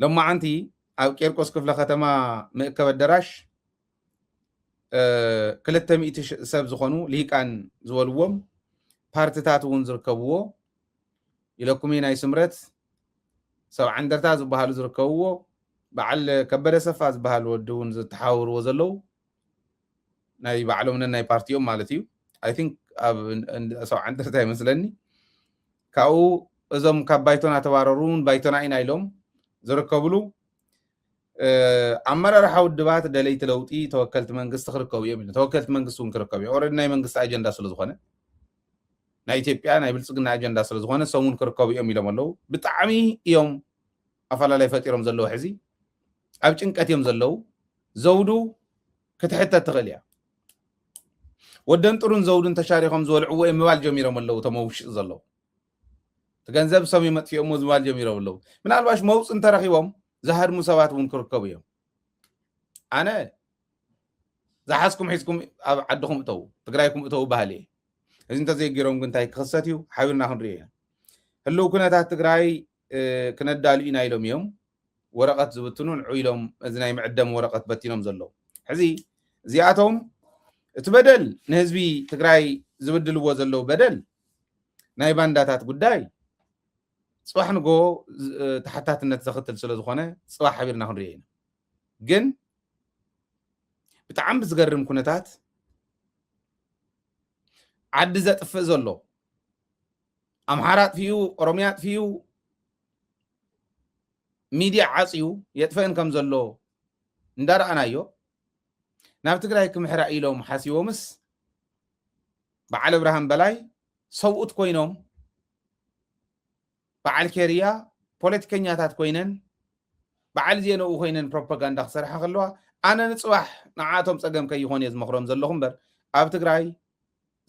لما عنتي أو كيركوس كفلة ختما مئكب الدراش كلتا مئتش سب زخونو ليك عن زولوهم بارتتات ونزركبوه إلكم هنا يسمرت سو عندرتا زبهالو زركبوه بعل كبر سفاز بهالو ودون زتحاور وزلو ناي بعلو من ناي بارتيوم مالتيو I think سو عندرتا مثلني كاو ازم كبايتونا تباررون بايتونا اين ايلوم زركبلو عمر رحاو الدبات دليت لوطي توكلت منقص تخركو يمين توكلت منقص ونكركو اوريد ناي منقص اجندا سلازخونه ناي ايثيوبيا ناي بلصقنا اجندا سلازخونه سمون كركو يميلم الله بطعمي يوم افلا لا يفطيرهم زلو حزي اب ጭንቀት يوم زلو زودو كتحت تغليا ودن ጥሩን زودن تشاريخهم زولعو يمبال جميرهم الله تموش زلو تገንዘብ ሰሚ መጥፊኦም ዝባል ጀሚሮም الله ምናልባሽ መውፅን ተረኺቦም زهر مسوات ونكركب يوم أنا زحسكم حسكم عدكم تو تقرأيكم تو بهالي إذا أنت زي جيرون كنت هاي قصتيو حاولنا نريها هلو كنا تحت تقرأي كنا دالين أيلهم يوم ورقة زبطنون عيلهم إذن معدم ورقة بتينهم زلوا حزي زياتهم تبدل نهزبي تقرأي زبدل وزلوا بدل نايبان داتات قداي صباح نقو تحتات النت زختل سلازخونه صباح حبيرنا هنرينا جن بتعم بزقرم كنتات عد زت فزلو امحارات فيو اوروميات فيو ميديا عاصيو يطفئن كم زلو ندار انايو ناب تግራይ ክምሕራ ኢሎም ሓሲቦምስ በዓል ብርሃን በላይ ሰውኡት ኮይኖም በዓል ኬርያ ፖለቲከኛታት ኮይነን በዓል ዜነኡ ኮይነን ፕሮፓጋንዳ ክሰርሓ ከለዋ ኣነ ንፅባሕ ንዓቶም ፀገም ከይኾን እየ ዝመክሮም ዘለኹ እምበር ኣብ ትግራይ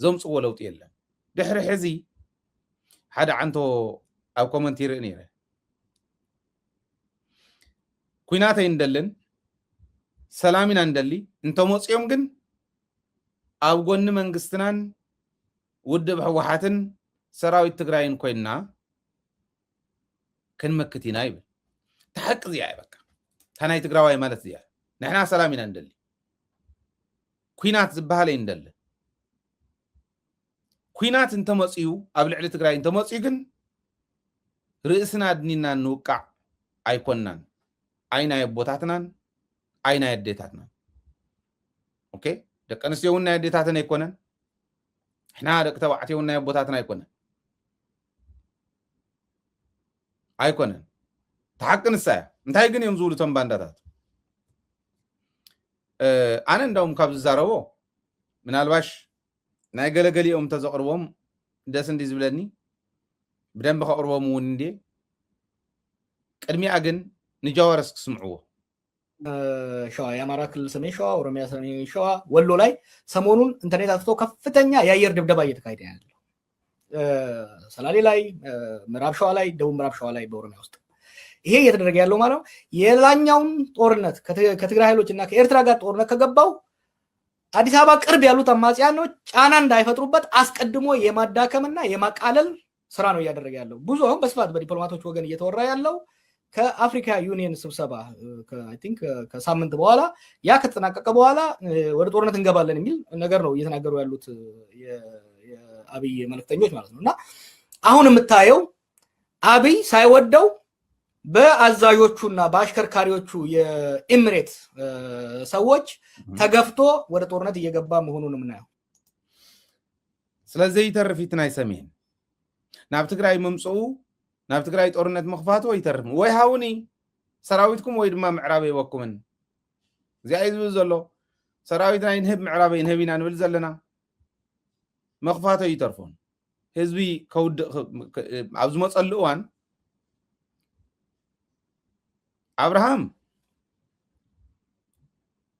ዘምፅዎ ለውጢ የለን ድሕሪ ሕዚ ሓደ ዓንቶ ኣብ ኮመንት ይርኢ ነይረ ኩናት ኣይንደልን ሰላም ኢና እንደሊ እንተመፅኦም ግን ኣብ ጎኒ መንግስትናን ውድብ ህወሓትን ሰራዊት ትግራይን ኮይና ክንመክት ኢና ይብል ተሐቅ እዚኣ በቃ ታናይ ትግራዋይ ማለት እዚኣ ንሕና ሰላም ኢና እንደሊ ኩናት ዝበሃል ኣይንደሊ ኩናት እንተመፅዩ ኣብ ልዕሊ ትግራይ እንተመፅዩ ግን ርእስና ድኒና ንውቃዕ ኣይኮናን ኣይና የቦታትናን አይና ያዴታትና ኦኬ ደቀንስየውና ያዴታትና ይኮነን احنا ደቅ ተባዕትየውና ያቦታትና አይኮነን ተሐቅንሳ እንታይ ግን እዮም ዝውሉ ቶም ባንዳታት አነ እንደውም ካብ ዝዛረቦ ምናልባሽ ናይ ገለገሊኦም ተዘቅርቦም ደስ እንዲ ዝብለኒ ብደንብ ከቅርቦም እውን እንዴ ቅድሚያ ግን ንጃወረስ ክስምዕዎ ሸዋ የአማራ ክልል ሰሜን ሸዋ ኦሮሚያ ሰሜን ሸዋ ወሎ ላይ ሰሞኑን ኢንተርኔት አጥፍቶ ከፍተኛ የአየር ድብደባ እየተካሄደ ያለው ሰላሌ ላይ ምዕራብ ሸዋ ላይ ደቡብ ምዕራብ ሸዋ ላይ በኦሮሚያ ውስጥ ይሄ እየተደረገ ያለው ማለት ነው የላኛውን ጦርነት ከትግራይ ኃይሎችና ከኤርትራ ጋር ጦርነት ከገባው አዲስ አበባ ቅርብ ያሉት አማጽያኖች ጫና እንዳይፈጥሩበት አስቀድሞ የማዳከምና የማቃለል ስራ ነው እያደረገ ያለው ብዙውን በስፋት በዲፕሎማቶች ወገን እየተወራ ያለው ከአፍሪካ ዩኒየን ስብሰባ አይ ቲንክ ከሳምንት በኋላ ያ ከተጠናቀቀ በኋላ ወደ ጦርነት እንገባለን የሚል ነገር ነው እየተናገሩ ያሉት የአብይ መልእክተኞች ማለት ነውና አሁን የምታየው አብይ ሳይወደው በአዛዦቹና በአሽከርካሪዎቹ የኤሚሬት ሰዎች ተገፍቶ ወደ ጦርነት እየገባ መሆኑን ምናየው ስለዚህ ይተርፊትና ይሰሜን ናብ ትግራይ መምጽኡ ናብ ትግራይ ጦርነት መኽፋቱ ይተርፍ ወይ ሃውኒ ሰራዊትኩም ወይ ድማ ምዕራብ ይወኩምን እዚኣ ይዝብል ዘሎ ሰራዊት ናይ ንህብ ምዕራብ ይንህቢና ንብል ዘለና መኽፋቱ ይተርፉን ህዝቢ ከውድቕ ኣብ ዝመፀሉ እዋን አብርሃም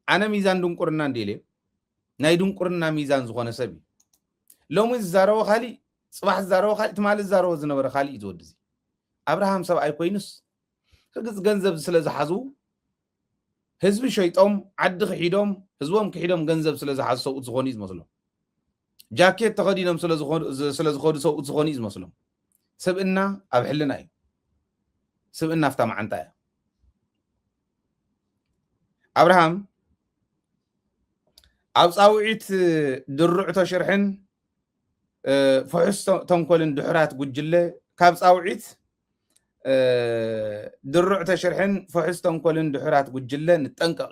አነ ሚዛን ድንቁርና እንዲለ ናይ ድንቁርና ሚዛን ዝኾነ ሰብ ሎሚ ዝዛረቦ ካሊ ጽባሕ ዝዛረቦ ካሊ ትማል ዝዛረቦ ዝነበረ ካሊ ይዝወድዚ አብርሃም ሰብ አይኮይንስ ህግዝ ገንዘብ ስለዝሓዙ ህዝቢ ሸይጦም ዓዲ ክሒዶም ህዝቦም ክሒዶም ገንዘብ ስለዝሓዙ ሰውት ዝኾኑ ይዝመስሎም ጃኬት ተኸዲኖም ስለዝኾኑ ሰውት ዝኾኑ ይዝመስሎም ሰብእና ኣብ ሕልና እዩ ሰብእና ፍታ ማዓንታ እያ أبراهام أبصاوعيت درع تشرحن فحص تنقلن دحرات قجلة كابصاوعيت درع تشرحن فحص تنقلن دحرات قجلة نتنقق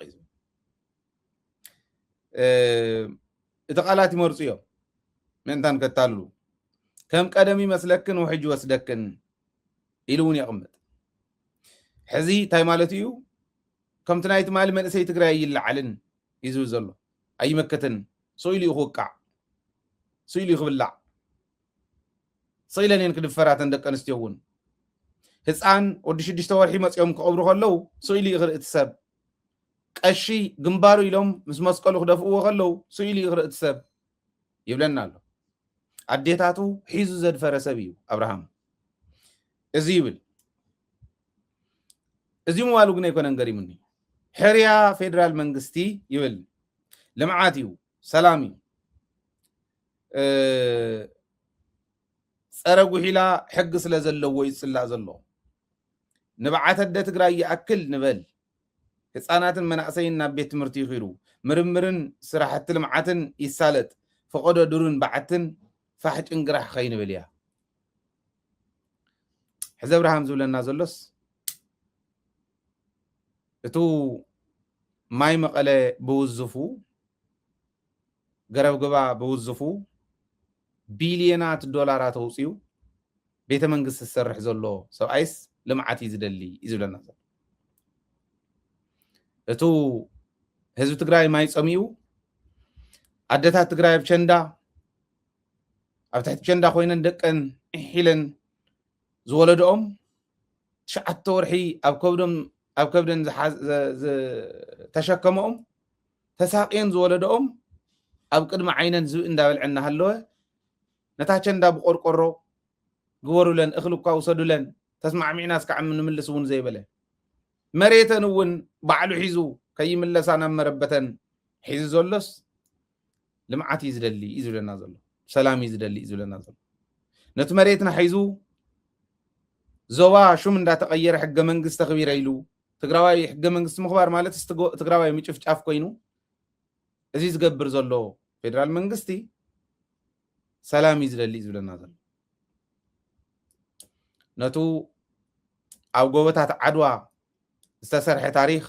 إتقالات مرسيو من تان كتالو كم قدمي مسلكن وحج وسدكن إلون يقمت حزي تاي مالتيو كم تنايت مال من سي تقراي يلعلن يزو زلو أي مكتن سويلي يخوقع سويلي يخبلع صيلن ينكد فراتن دك انستيون ህፃን ወዲ 6 ወርሒ መጽኦም ከብሩ ከለው ስኢሊ ይኽርኢ ትሰብ ቀሺ ግንባሩ ኢሎም ምስ መስቀሉ ክደፍእዎ ከለው ስኢሊ ይኽርኢ ትሰብ ይብለና ኣሎ አዴታቱ ሒዙ ዘድፈረ ሰብ እዩ አብርሃም እዚ ይብል እዚ ምዋሉ ግን ኣይኮነን ገሪሙኒ ሕርያ ፌደራል መንግስቲ ይብል ልምዓት እዩ ሰላም እዩ ፀረ ጉሒላ ሕጊ ስለ ዘለዎ ይፅላእ ዘሎ ንብዓት ኣደ ትግራይ ይኣክል ንበል ህፃናትን መናእሰይን ናብ ቤት ትምህርቲ ይኽሩ ምርምርን ስራሕቲ ልምዓትን ይሳለጥ ፈቆዶ ዱርን በዓትን ፋሕጭን ግራሕ ኸይንብል እያ ሕዚ አብርሃም ዝብለና ዘሎስ እቱ ማይ መቐለ ብውዝፉ ገረብገባ ብውዝፉ ቢልዮናት ዶላራት ተውፅዩ ቤተ መንግስቲ ዝሰርሕ ዘሎ ሰብኣይስ ልምዓት ይዝደሊ ይዝብለና ዘሎ እቱ ህዝቢ ትግራይ ማይ ፀሚኡ ኣደታት ትግራይ ኣብ ቸንዳ ኣብ ትሕቲ ቸንዳ ኮይነን ደቀን ሒለን ዝወለድኦም 9 ወርሒ ኣብ ከብደን ተሸከመኦም ተሳቅየን ዝወለድኦም ኣብ ቅድሚ ዓይነን ዝብእ እንዳበልዐና ሃለወ ነታ ቸንዳ ብቆርቆሮ ግበሩለን እኽልኳ ውሰዱለን ተስማዕሚዕና እስካዕ ንምልስ እውን ዘይበለ መሬተን እውን ባዕሉ ሒዙ ከይምለሳ ናብ መረበተን ሒዙ ዘሎስ ልምዓት ይዝደሊ ይዝብለና ዘሎ ሰላም ይዝደሊ ይዝብለና ዘሎ ነቲ መሬትና ሒዙ ዞባ ሹም እንዳተቀየረ ሕገ መንግስቲ ተኽቢረ ኢሉ ትግራዋይ ሕገ መንግስቲ ምኽባር ማለት ትግራዋይ ምጭፍጫፍ ኮይኑ እዚ ዝገብር ዘሎ ፌደራል መንግስቲ ሰላም ይዝደሊ ይዝብለና ዘሎ ነቱ ኣብ ጎቦታት ዓድዋ ዝተሰርሐ ታሪክ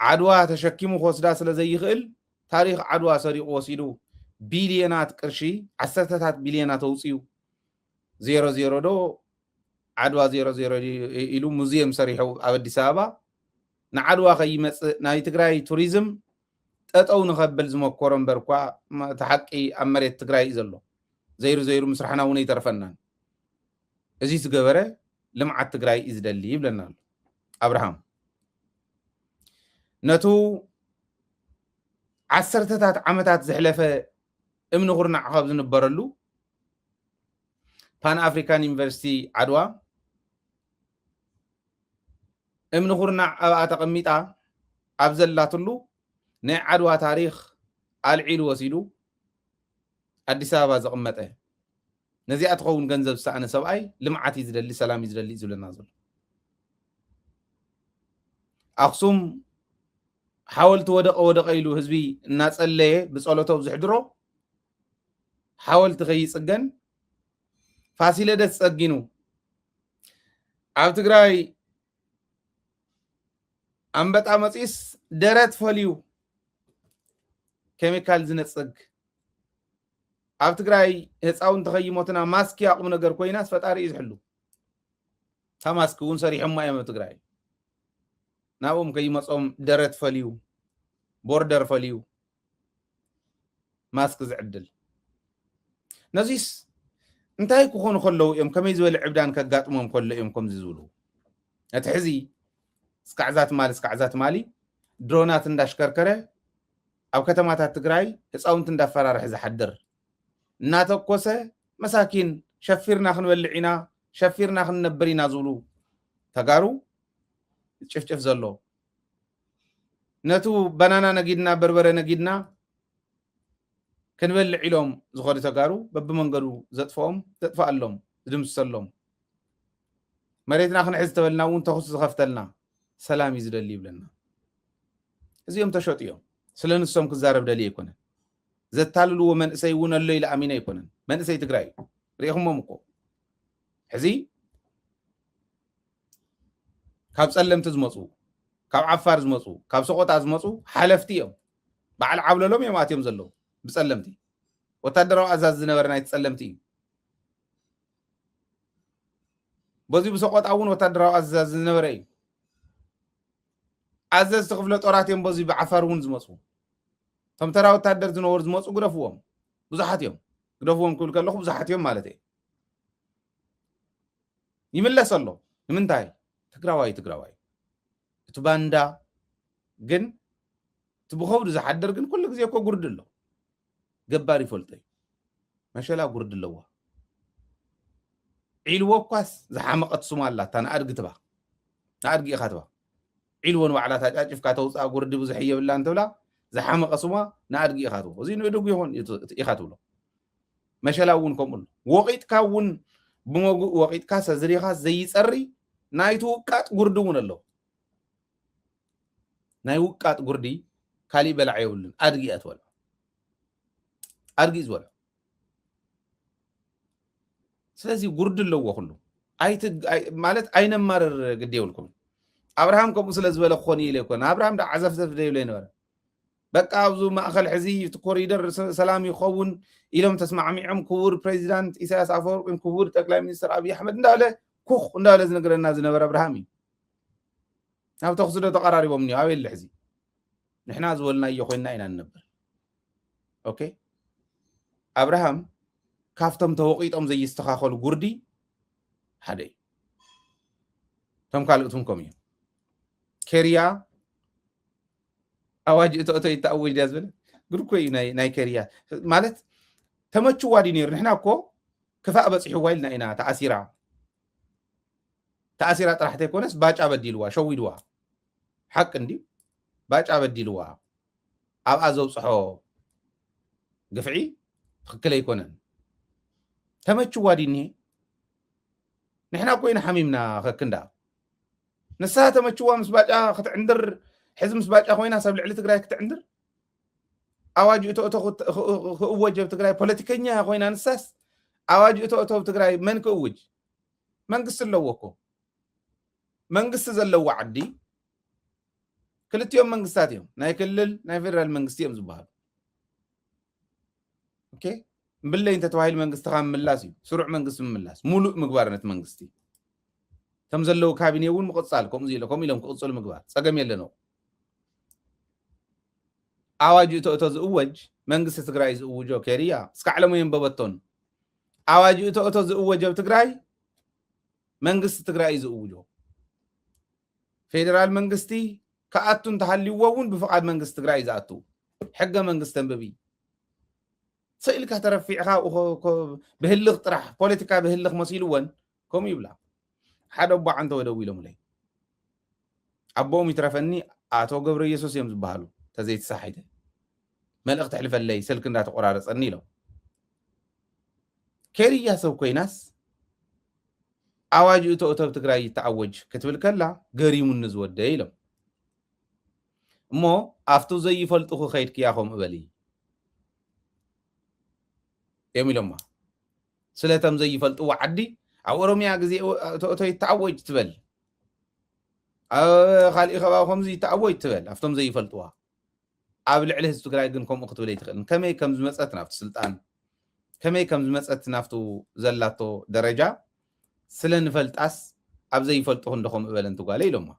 ዓድዋ ተሸኪሙ ክወስዳ ስለ ዘይኽእል ታሪክ ዓድዋ ሰሪቑ ወሲዱ ቢልዮናት ቅርሺ 10ታት ቢልዮናት ተውፅዩ 00 ዶ ዓድዋ 00 ኢሉ ሙዚየም ሰሪሑ ኣብ አዲስ አበባ ንዓድዋ ከይመፅእ ናይ ትግራይ ቱሪዝም ጠጠው ንኸብል ዝመኮሮ እምበር እኳ ተሓቂ ኣብ መሬት ትግራይ እዩ ዘሎ ዘይሩ ምስራሕና እውን ይተርፈናን እዚ ዝገበረ ልምዓት ትግራይ እዩ ዝደሊ ይብለና ኣሎ አብርሃም ነቱ 10ታት ዓመታት ዝሕለፈ እምኒ ኩርናዕ ካብ ዝነበረሉ ፓን አፍሪካን ዩኒቨርሲቲ ዓድዋ እምኒ ኩርናዕ ኣብኣ ተቐሚጣ ኣብ ዘላትሉ ናይ ዓድዋ ታሪክ ኣልዒሉ ወሲዱ አዲስ አበባ ዘቕመጠ ነዚኣ ትኸውን ገንዘብ ዝሰኣነ ሰብኣይ ልምዓት ይዝደሊ ሰላም ይዝደሊ ዝብለና ዘሎ ኣክሱም ሓወልቲ ወደቀ ኢሉ ህዝቢ እናፀለየ ብፀሎቶ ዝሕድሮ ሓወልቲ ከይፅገን ፋሲለደስ ፀጊኑ ኣብ ትግራይ ኣንበጣ መፂስ ደረት ፈልዩ ኬሚካል ዝነፅግ ኣብ ትግራይ ህፃውንቲ ከይሞትና ማስኪ ኣቁም ነገር ኮይናስ ፈጣሪ እዩ ዝሕሉ እታ ማስኪ እውን ሰሪሖማ እዮም ኣብ ትግራይ ናብኦም ከይመፆም ደረት ፈልዩ ቦርደር ፈልዩ ማስክ ዝዕድል ነዚስ እንታይ ክኾኑ ከለዉ እዮም ከመይ ዝበለ ዕብዳን ከጋጥሞም ከሎ እዮም ከምዚ ዝብሉ እቲ ሕዚ እስካዕዛት ማሊ ድሮናት እንዳሽከርከረ ኣብ ከተማታት ትግራይ ህፃውንቲ እንዳፈራርሕ ዝሓድር እናተኮሰ መሳኪን ሸፊርና ክንበልዕ ኢና ሸፊርና ክንነብር ኢና ዝብሉ ተጋሩ ጭፍጭፍ ዘሎ ነቱ ባናና ነጊድና በርበረ ነጊድና ክንበልዕ ኢሎም ዝኸዱ ተጋሩ በብመንገዱ ዘጥፍኣሎም ዝድምሰሎም መሬትና ክንሕዝ ተበልና እውን ተኹስ ዝኸፍተልና ሰላም ይዝደሊ ይብለና እዚኦም ተሸጥዮም ስለንሶም ክዛረብ ደሊ ይኮነን ዘታልልዎ መንእሰይ እውን ኣሎ ኢለ ኣሚነ ይኮነን መንእሰይ ትግራይ ሪኢኹሞም እኮ ሕዚ ካብ ጸለምቲ ዝመፁ ካብ ዓፋር ዝመፁ ካብ ሰቆጣ ዝመፁ ሓለፍቲ እዮም በዓል ዓብለሎም እዮም ኣትዮም ዘለዉ ብጸለምቲ ወታደራዊ ኣዛዝ ዝነበረ ናይ ጸለምቲ እዩ በዚ ብሰቆጣ እውን ወታደራዊ ኣዛዝ ዝነበረ እዩ ኣዘዝቲ ክፍለ ጦራት እዮም በዚ ብዓፋር እውን ዝመፁ ቶም ተራ ወታደር ዝነበሩ ዝመፁ ግደፍዎም ብዙሓት እዮም ግደፍዎም ክብል ከለኹ ብዙሓት እዮም ማለት እዩ ይምለስ ኣሎ ንምንታይ ትግራዋይ እቲ ባንዳ ግን እቲ ብኸውዲ ዝሓድር ግን ኩሉ ግዜ እኮ ጉርድ ኣሎ ገባር ይፈልጦ እዩ መሸላ ጉርድ ኣለዋ ዒልዎ እኳስ ዝሓመቐት ስሙ ኣላታ ንኣድጊ ትባ ንኣድጊ ኢኻ ትባ ዒልዎ ንባዕላ ታጫጭፍካ ተውፃእ ጉርዲ ብዙሕ የብላ እንትብላ ዝሓመቐ ስሟ ንኣድጊ ኢኻ ትቦ እዚ ንእድጉ ይኹን ኢኻ ትብሎ መሸላ እውን ከምኡ ወቂጥካ እውን ብመጉእ ወቂጥካ ሰዝሪኻ ዘይፀሪ ናይቲ ውቃጥ ጉርዲ እውን ኣሎ ናይ ውቃጥ ጉርዲ ካሊእ በላዕ የብሉን ኣድጊ እያ ትበልዖ ኣድጊ ዝበልዖ ስለዚ ጉርዲ ኣለዎ ኩሉ ማለት ኣይነማርር ግዲ የብልኩም ኣብርሃም ከምኡ ስለ ዝበለ ክኾን ኢለ ይኮነ ኣብርሃም ዳ ዓዘፍዘፍ ደይብሎ ይነበረ በቃ ኣብዚ ማእኸል ሕዚ እቲ ኮሪደር ሰላም ይኸውን ኢሎም ተስማዕሚዖም ክቡር ፕሬዚዳንት ኢሳያስ ኣፈወርቂን ክቡር ጠቅላይ ሚኒስትር ኣብይ ኣሕመድ እንዳበለ ኩኽ እንዳበለ ዝነገረና ዝነበረ ኣብርሃም እዩ ናብ ተኽሲ ዶ ተቀራሪቦም እኒኦ ኣብ የለ ሕዚ ንሕና ዝበልናዮ ኮይንና ኢና ንነብር ኦኬ ኣብርሃም ካፍቶም ተወቂጦም ዘይስተኻኸሉ ጉርዲ ሓደ እዩ ቶም ካልኦቱም ከም እዮም ኬርያ ኣዋጅ እቶእቶ ይተኣወጅ ድያ ዝበለ ግርኮ እዩ ናይ ኬርያ ማለት ተመችዋ ዲ ነይሩ ንሕና እኮ ክፋእ በፂሕዋ ኢልና ኢና ተኣሲራ ጥራሕተ ይኮነስ ባጫ በዲልዋ ሸዊድዋ ሓቂ እንዲ ባጫ በዲልዋ ኣብኣ ዘውፅሖ ግፍዒ ትክክል ኣይኮነን ተመችዋ ዲኒ ንሕና ኮይና ሓሚምና ከክንዳ ንሳ ተመችዋ ምስ ባጫ ክትዕንድር ሕዚ ምስ ባጫ ኮይና ሰብ ልዕሊ ትግራይ ክትዕንድር ኣዋጅ እቶእቶ ክእወጅ ኣብ ትግራይ ፖለቲከኛ ኮይና ንሳስ ኣዋጅ እቶእቶ ኣብ ትግራይ መን ክእውጅ መንግስቲ ኣለዎ እኮ መንግስቲ ዘለዎ ዓዲ ክልቲኦም መንግስታት እዮም ናይ ክልል ናይ ፌደራል መንግስቲ እዮም ዝበሃሉ ኦኬ ብለይ እንተተባሂል መንግስትኻ ምምላስ እዩ ስሩዕ መንግስቲ ምምላስ ሙሉእ ምግባርነት መንግስቲ ከም ዘለው ካቢኔ እውን ምቕፃል ከምኡ ኢሎም ክቕፅሉ ምግባር ፀገም የለኖ ኣዋጅ እቶእቶ ዝእወጅ መንግስቲ ትግራይ ዝእውጆ ኬርያ እስካዕ ሎሞ የንበበቶን ኣዋጅ እቶእቶ ዝእወጅ ኣብ ትግራይ መንግስቲ ትግራይ ዝእውጆ ፌደራል መንግስቲ ከኣቱ እንተሃልይዎ እውን ብፍቃድ መንግስቲ ትግራይ ዝኣቱ ሕገ መንግስቲ ተንብቢ ስእልካ ተረፊዕካ ብህልኽ ጥራሕ ፖለቲካ ብህልኽ መሲልዎን ከምኡ ይብላ ሓደ ኣቦ ዓንተ ወደው ኢሎምለይ ኣቦኦም ይትረፈኒ ኣቶ ገብረ ኢየሱስ እዮም ዝበሃሉ ተዘይተሳሒተ መልእኽቲ ሕልፈለይ ስልክ እንዳተቆራረፀኒ ኢሎም ኬርያ ሰብ ኮይናስ ኣዋጅ እቶእቶ ኣብ ትግራይ ይተኣወጅ ክትብል ከላ ገሪሙኒ ዝወደ ኢሎም እሞ ኣብቱ ዘይፈልጡ ክኸይድ ክያኸም እበሊ እዮም ኢሎማ ስለቶም ዘይፈልጥዎ ዓዲ ኣብ ኦሮምያ ግዜ እቶእቶ ይተኣወጅ ትበል ኣብ ካሊእ ከባቢ ከምዚ ይተኣወጅ ትበል ኣብቶም ዘይፈልጥዋ ኣብ ልዕሊ ህዝቢ ትግራይ ግን ከምኡ ክትብል ኣይትኽእልን ከመይ ከም ዝመፀት ናብቲ ስልጣን ከመይ ከም ዝመፀት ናብቱ ዘላቶ ደረጃ ስለንፈልጣስ ኣብ ዘይፈልጡ ክንደኹም እበለን ትጓለ ኢሎማ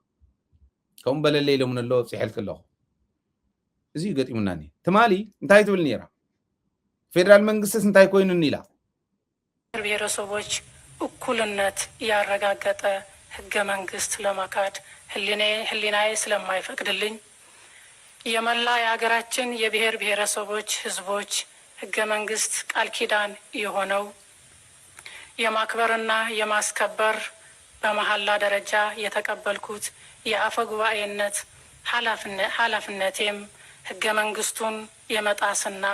ከምኡ በለለ ኢሎምን ኣሎ ኣብፅሐልክ ኣለኹ እዚ ገጢሙናኒ ትማሊ እንታይ ትብል ነይራ ፌደራል መንግስትስ እንታይ ኮይኑኒ ኢላ ብሔረሰቦች እኩልነት ያረጋገጠ ህገ መንግስት ለማካድ ህሊናዬ ስለማይፈቅድልኝ የመላ የሀገራችን የብሔር ብሔረሰቦች ህዝቦች ህገ መንግስት ቃል ኪዳን የሆነው የማክበርና የማስከበር በመሐላ ደረጃ የተቀበልኩት የአፈ ጉባኤነት ኃላፊነቴም ህገ መንግስቱን የመጣስና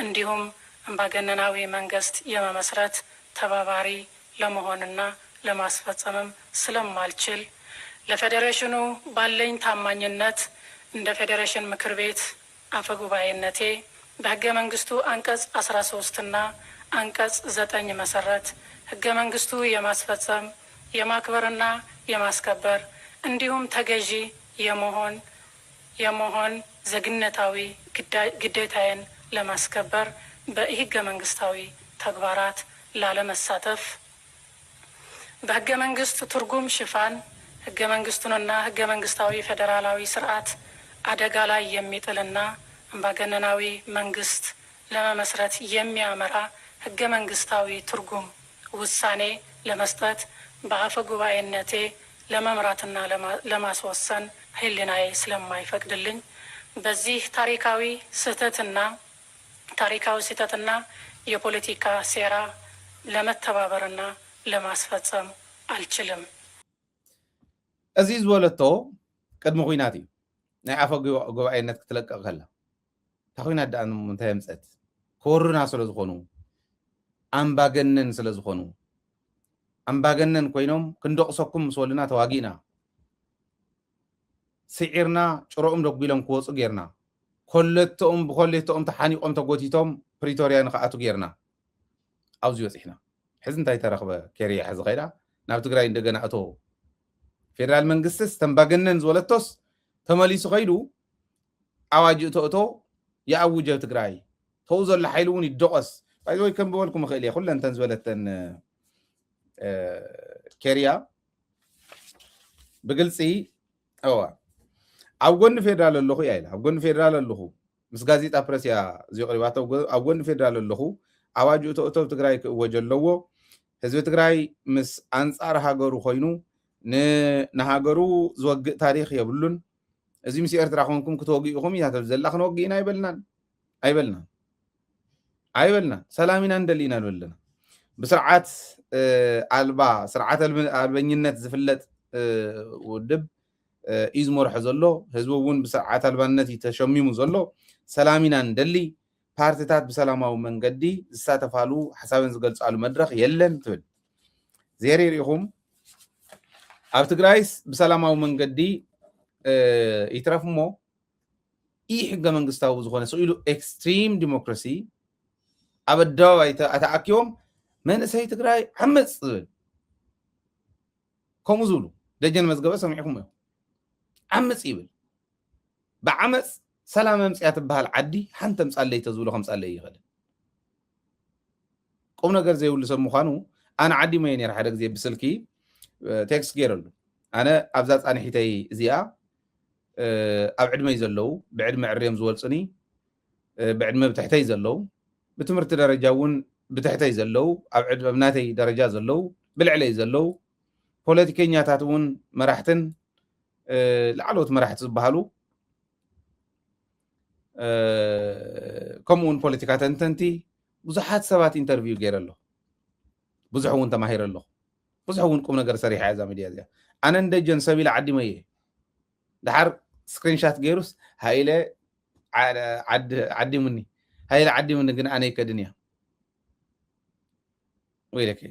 እንዲሁም አምባገነናዊ መንግስት የመመስረት ተባባሪ ለመሆንና ለማስፈጸምም ስለማልችል ለፌዴሬሽኑ ባለኝ ታማኝነት እንደ ፌዴሬሽን ምክር ቤት አፈ ጉባኤነቴ በህገ መንግስቱ አንቀጽ 13 እና አንቀጽ 9 መሰረት ህገ መንግስቱ የማስፈጸም የማክበርና የማስከበር እንዲሁም ተገዢ የመሆን ዜግነታዊ ግዴታዬን ለማስከበር በህገ መንግስታዊ ተግባራት ላለመሳተፍ በህገ መንግስት ትርጉም ሽፋን ህገ መንግስቱንና ህገ መንግስታዊ ፌዴራላዊ ስርዓት አደጋ ላይ የሚጥልና አምባገነናዊ መንግስት ለመመስረት የሚያመራ ህገ መንግስታዊ ትርጉም ውሳኔ ለመስጠት በአፈ ጉባኤነቴ ለመምራትና ለማስወሰን ህሊናዬ ስለማይፈቅድልኝ በዚህ ታሪካዊ ስህተትና የፖለቲካ ሴራ ለመተባበርና ለማስፈጸም አልችልም። እዚ ዝበለቶ ቅድሚ ኩናት እዩ ናይ አፈ ጉባኤነት ክትለቀቕ ከላ እታ ኩናት ዳኣ እንታይ የምፀት ክወሩና ስለ ዝኾኑ ኣምባገነን ስለ ዝኾኑ ኣምባገነን ኮይኖም ክንደቕሰኩም ምስ በሉና ተዋጊእና ስዒርና ጭሮኦም ደጉሎም ክወፁ ጌርና ብኮሌቶኦም ተሓኒቆም ተጎቲቶም ፕሪቶርያ ንክኣቱ ጌርና ኣብዚ በፂሕና ሕዚ እንታይ ተረኽበ ኬርያ ሕዚ ኸይዳ ናብ ትግራይ እንደገና እቶ ፌደራል መንግስትስ ተምባገነን ዝበለቶስ ተመሊሱ ኸይዱ ኣዋጅ እቶ ይኣውጀ ትግራይ ተው ዘሎ ሓይሉ እውን ይደቆስ ባይዘወይ ከም ብበልኩም እኽእል እየ ኩለንተን ዝበለተን ኬርያ ብግልፂ ኣብ ጎኒ ፌደራል ኣለኹ እያ ኢላ ኣብ ጎኒ ፌደራል ኣለኹ ምስ ጋዜጣ ፕረስ እያ እዚኦ ቀሪባቶ ኣብ ጎኒ ፌደራል ኣለኹ ኣዋጅ እቶ ትግራይ ክእወጅ ኣለዎ ህዝቢ ትግራይ ምስ ኣንጻር ሃገሩ ኮይኑ ንሃገሩ ዝወግእ ታሪክ የብሉን እዚ ምስ ኤርትራ ኮንኩም ክትወግኢኹም እያ ተብ ዘላ ክንወግኢና ኣይበልና ሰላም ኢና እንደሊ ኢና ንበለና ብስርዓት ኣልባ ስርዓት ኣልበኝነት ዝፍለጥ ውድብ እዩ ዝመርሖ ዘሎ ህዝቢ እውን ብስርዓት ኣልባነት እዩ ተሸሚሙ ዘሎ ሰላም ኢና እንደሊ ፓርቲታት ብሰላማዊ መንገዲ ዝሳተፋሉ ሓሳብን ዝገልፃሉ መድረክ የለን ትብል ዜር ሪኢኹም ኣብ ትግራይስ ብሰላማዊ መንገዲ ይትረፍ እሞ ኢ ሕገ መንግስታዊ ዝኾነ ስኢሉ ኤክስትሪም ዲሞክራሲ ኣብ ኣደባባይ ተኣኪቦም መንእሰይ ትግራይ ዓመፅ ዝብል ከምኡ ዝብሉ ደጀን መዝገበ ሰሚዕኩም እዮም ዓመፅ ይብል ብዓመፅ ሰላም መምፅያ ትበሃል ዓዲ ሓንቲ ምፃለይ ተዝብሎ ከምፃለይ ይኽእል ቁም ነገር ዘይብሉ ሰብ ምዃኑ ኣነ ዓዲሞ እየ ነረ ሓደ ግዜ ብስልኪ ቴክስት ገይረሉ ኣነ ኣብዛ ፃንሒተይ እዚኣ ኣብ ዕድመይ ዘለው ብዕድመ ዕርዮም ዝወልፅኒ ብዕድመ ብትሕተይ ዘለው ብትምህርቲ ደረጃ እውን ብትሕተይ ዘለው ኣብ ናተይ ደረጃ ዘለው ብልዕለይ ዘለው ፖለቲከኛታት እውን መራሕትን ላዕለዎት መራሕቲ ዝበሃሉ ከምኡውን ፖለቲካ ተንተንቲ ብዙሓት ሰባት ኢንተርቪው ገይረ ኣለኹ ብዙሕ እውን ተማሂረ ኣለኹ ብዙሕ እውን ቁም ነገር ሰሪሐ እዛ ሚድያ እዚኣ ኣነ እንደጀን ሰብ ኢላ ዓዲመ እየ ድሓር ስክሪንሻት ገይሩስ ሃኢለ ዓዲሙኒ ሃኢለ ዓዲሙኒ ግን ኣነ ይከድን እያ ወይለከ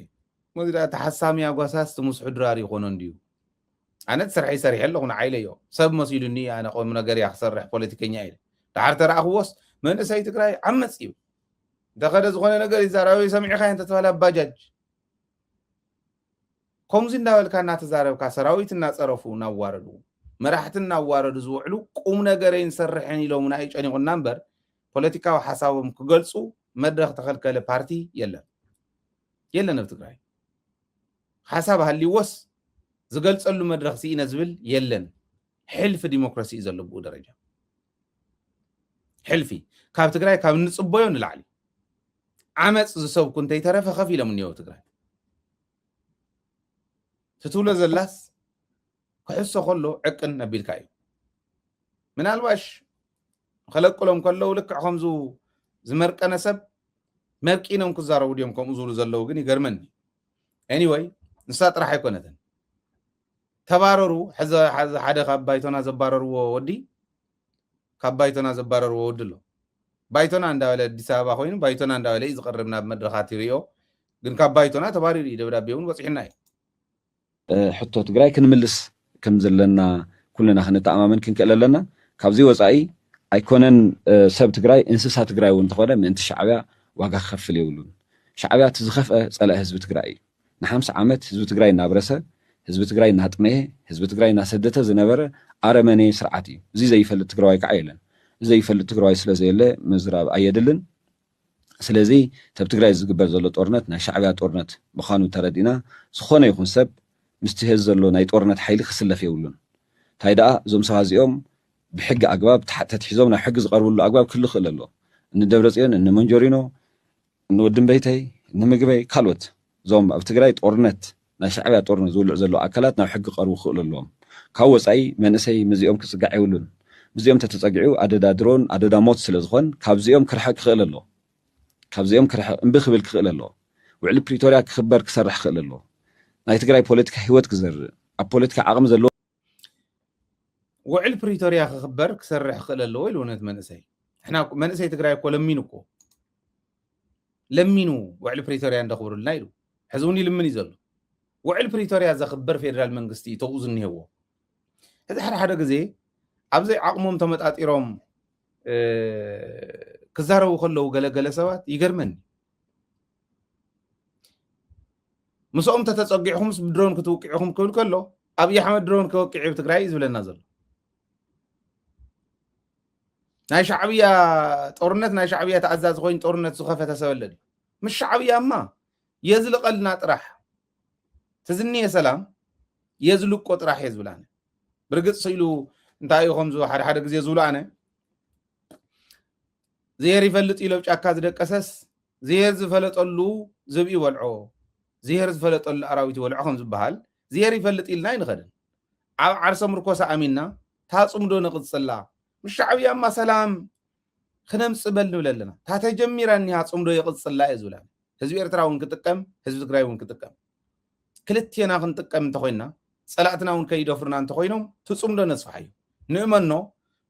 መዚዳ ተሓሳሚ ኣጓሳስ ትምስሑ ድራር ይኮነ እንድዩ ኣነ ትሰርሐ ይሰርሐ ኣለኹ ንዓይለ እዮ ሰብ መሲሉኒ ኣነ ቆም ነገር እያ ክሰርሕ ፖለቲከኛ ኢለ ድሓር ተረኣኽዎስ መንእሰይ ትግራይ ዓመፅ እዩ እንተኸደ ዝኾነ ነገር ይዛረበ ሰሚዕኻ እንተተባሃለ ባጃጅ ከምዚ እንዳበልካ እናተዛረብካ ሰራዊት እናፀረፉ እናዋረዱ መራሕቲ እናዋረዱ ዝውዕሉ ቁም ነገረይ ንሰርሐን ኢሎም ናይ ጨኒቑና እምበር ፖለቲካዊ ሓሳቦም ክገልፁ መድረክ ተኸልከለ ፓርቲ የለን ኣብ ትግራይ ሓሳብ ሃልይዎስ ዝገልፀሉ መድረክ ሲኢነ ዝብል የለን ሕልፊ ዲሞክራሲ እዩ ዘሎ ብኡ ደረጃ ሕልፊ ካብ ትግራይ ካብ ንፅበዮ ንላዕሊ ዓመፅ ዝሰብኩ እንተይተረፈ ከፍ ኢሎም እኒአው ትግራይ ትትብሎ ዘላስ ክሕሶ ከሎ ዕቅን ነቢልካ እዩ ምናልባሽ ከለቅሎም ከለው ልክዕ ከምዙ ዝመርቀነ ሰብ መርቂኖም ክዛረቡ ድዮም ከምኡ ዝብሉ ዘለው ግን ይገርመኒ ኤኒወይ ንሳ ጥራሕ ኣይኮነትን ተባረሩ ሓደ ካብ ባይቶና ዘባረርዎ ወዲ ካብ ባይቶና ዘባረርዎ ወዲ ኣሎ ባይቶና እንዳበለ ኣዲስ ኣበባ ኮይኑ ባይቶና እንዳበለ እዩ ዝቐርብ ናብ መድረኻት ይሪኦ ግን ካብ ባይቶና ተባሪሩ እዩ ደብዳቤ እውን በፂሕና እዩ ሕቶ ትግራይ ክንምልስ ከም ዘለና ኩልና ክንተኣማመን ክንክእል ኣለና ካብዚ ወፃኢ ኣይኮነን ሰብ ትግራይ እንስሳ ትግራይ እውን ተኾነ ምእንቲ ሻዕብያ ዋጋ ክኸፍል የብሉን ሻዕብያ እቲ ዝኸፍአ ፀላኢ ህዝቢ ትግራይ እዩ ን50 ዓመት ህዝቢ ትግራይ እናብረሰ ህዝቢ ትግራይ እናጥመየ ህዝቢ ትግራይ እናሰደተ ዝነበረ ኣረመኔ ስርዓት እዩ እዚ ዘይፈልጥ ትግራዋይ ከዓ የለን እዚ ዘይፈልጥ ትግራዋይ ስለ ዘየለ ምዝራብ ኣየድልን ስለዚ ተብ ትግራይ ዝግበር ዘሎ ጦርነት ናይ ሻዕብያ ጦርነት ምዃኑ ተረዲና ዝኾነ ይኹን ሰብ ምስቲ ህዝቢ ዘሎ ናይ ጦርነት ሓይሊ ክስለፍ የብሉን እንታይ ደኣ እዞም ሰባት እዚኦም ብሕጊ ኣግባብ ተትሒዞም ናብ ሕጊ ዝቐርብሉ ኣግባብ ክህሉ ክእል ኣሎ እኒደብረፅዮን እኒሞንጆሪኖ እኒወድን በይተይ እኒምግበይ ካልኦት እዞም ኣብ ትግራይ ጦርነት ናይ ሻዕብያ ጦርነት ዝውልዕ ዘሎ ኣካላት ናብ ሕጊ ቀርቡ ክእሉ ኣለዎም ካብ ወፃኢ መንእሰይ ምዚኦም ክፅጋዕ የብሉን ምዚኦም ተተፀጊዑ ኣደዳ ድሮን ኣደዳ ሞት ስለ ዝኾን ካብዚኦም ክርሕቅ ክኽእል ኣሎ ካብዚኦም ክርሕቅ እምቢ ክብል ክኽእል ኣሎ ውዕሊ ፕሪቶርያ ክኽበር ክሰርሕ ክእል ኣሎ ናይ ትግራይ ፖለቲካ ሂወት ክዘርእ ኣብ ፖለቲካ ዓቕሚ ዘለዎ ውዕል ፕሪቶርያ ክኽበር ክሰርሕ ክእል ኣለዎ ኢሉ እውነት መንእሰይ ሕና መንእሰይ ትግራይ እኮ ለሚኑ ውዕል ፕሪቶርያ እንደኽብሩልና ኢሉ ሕዚ እውን ይልምን እዩ ዘሎ ውዕል ፕሪቶርያ ዘኽበር ፌደራል መንግስቲ ተብኡ ዝኒሄዎ ሕዚ ሓደ ግዜ ኣብዘይ ዓቕሞም ተመጣጢሮም ክዛረቡ ከለዉ ገለገለ ሰባት ይገርመኒ ምስኦም ተተፀጊዕኹምስ ብድሮን ክትውቅዕኹም ክብል ከሎ ኣብዪ ኣሕመድ ድሮን ከወቅዕ ብትግራይ እዩ ዝብለና ዘሎ ናይ ሻዕብያ ጦርነት ናይ ሻዕብያ ተኣዛዚ ኮይኑ ጦርነት ዝኸፈተ ሰብ ኣለድ ምስ ሻዕብያ እማ የዝልቐልና ጥራሕ ትዝኒየ ሰላም የዝልቆ ጥራሕ እየ ዝብላነ ብርግፅ ስኢሉ እንታይ እዩ ከምዚ ሓደ ግዜ ዝብሉ ኣነ ዝሄር ይፈልጥ ኢሎም ጫካ ዝደቀሰስ ዝሄር ዝፈለጠሉ ዝብኢ ይበልዖ ዝሄር ዝፈለጠሉ ኣራዊት ይበልዖ ከም ዝበሃል ዝሄር ይፈልጥ ኢልና ይንኸድን ኣብ ዓርሰ ምርኮሳ ኣሚንና ታፅምዶ ንቕፅላ ምስ ሻዕብያ እማ ሰላም ክነምፅእ በል ንብል ኣለና እታ ተጀሚራኒ ፅምዶ ይቕፅላ እየ ዝብላ ህዝቢ ኤርትራ እውን ክጥቀም ህዝቢ ትግራይ እውን ክጥቀም ክልቴና ክንጥቀም እንተኮይንና ፀላእትና እውን ከይደፍሩና እንተኮይኖም ትፅምዶ ነስፋሕ እዩ ንእመኖ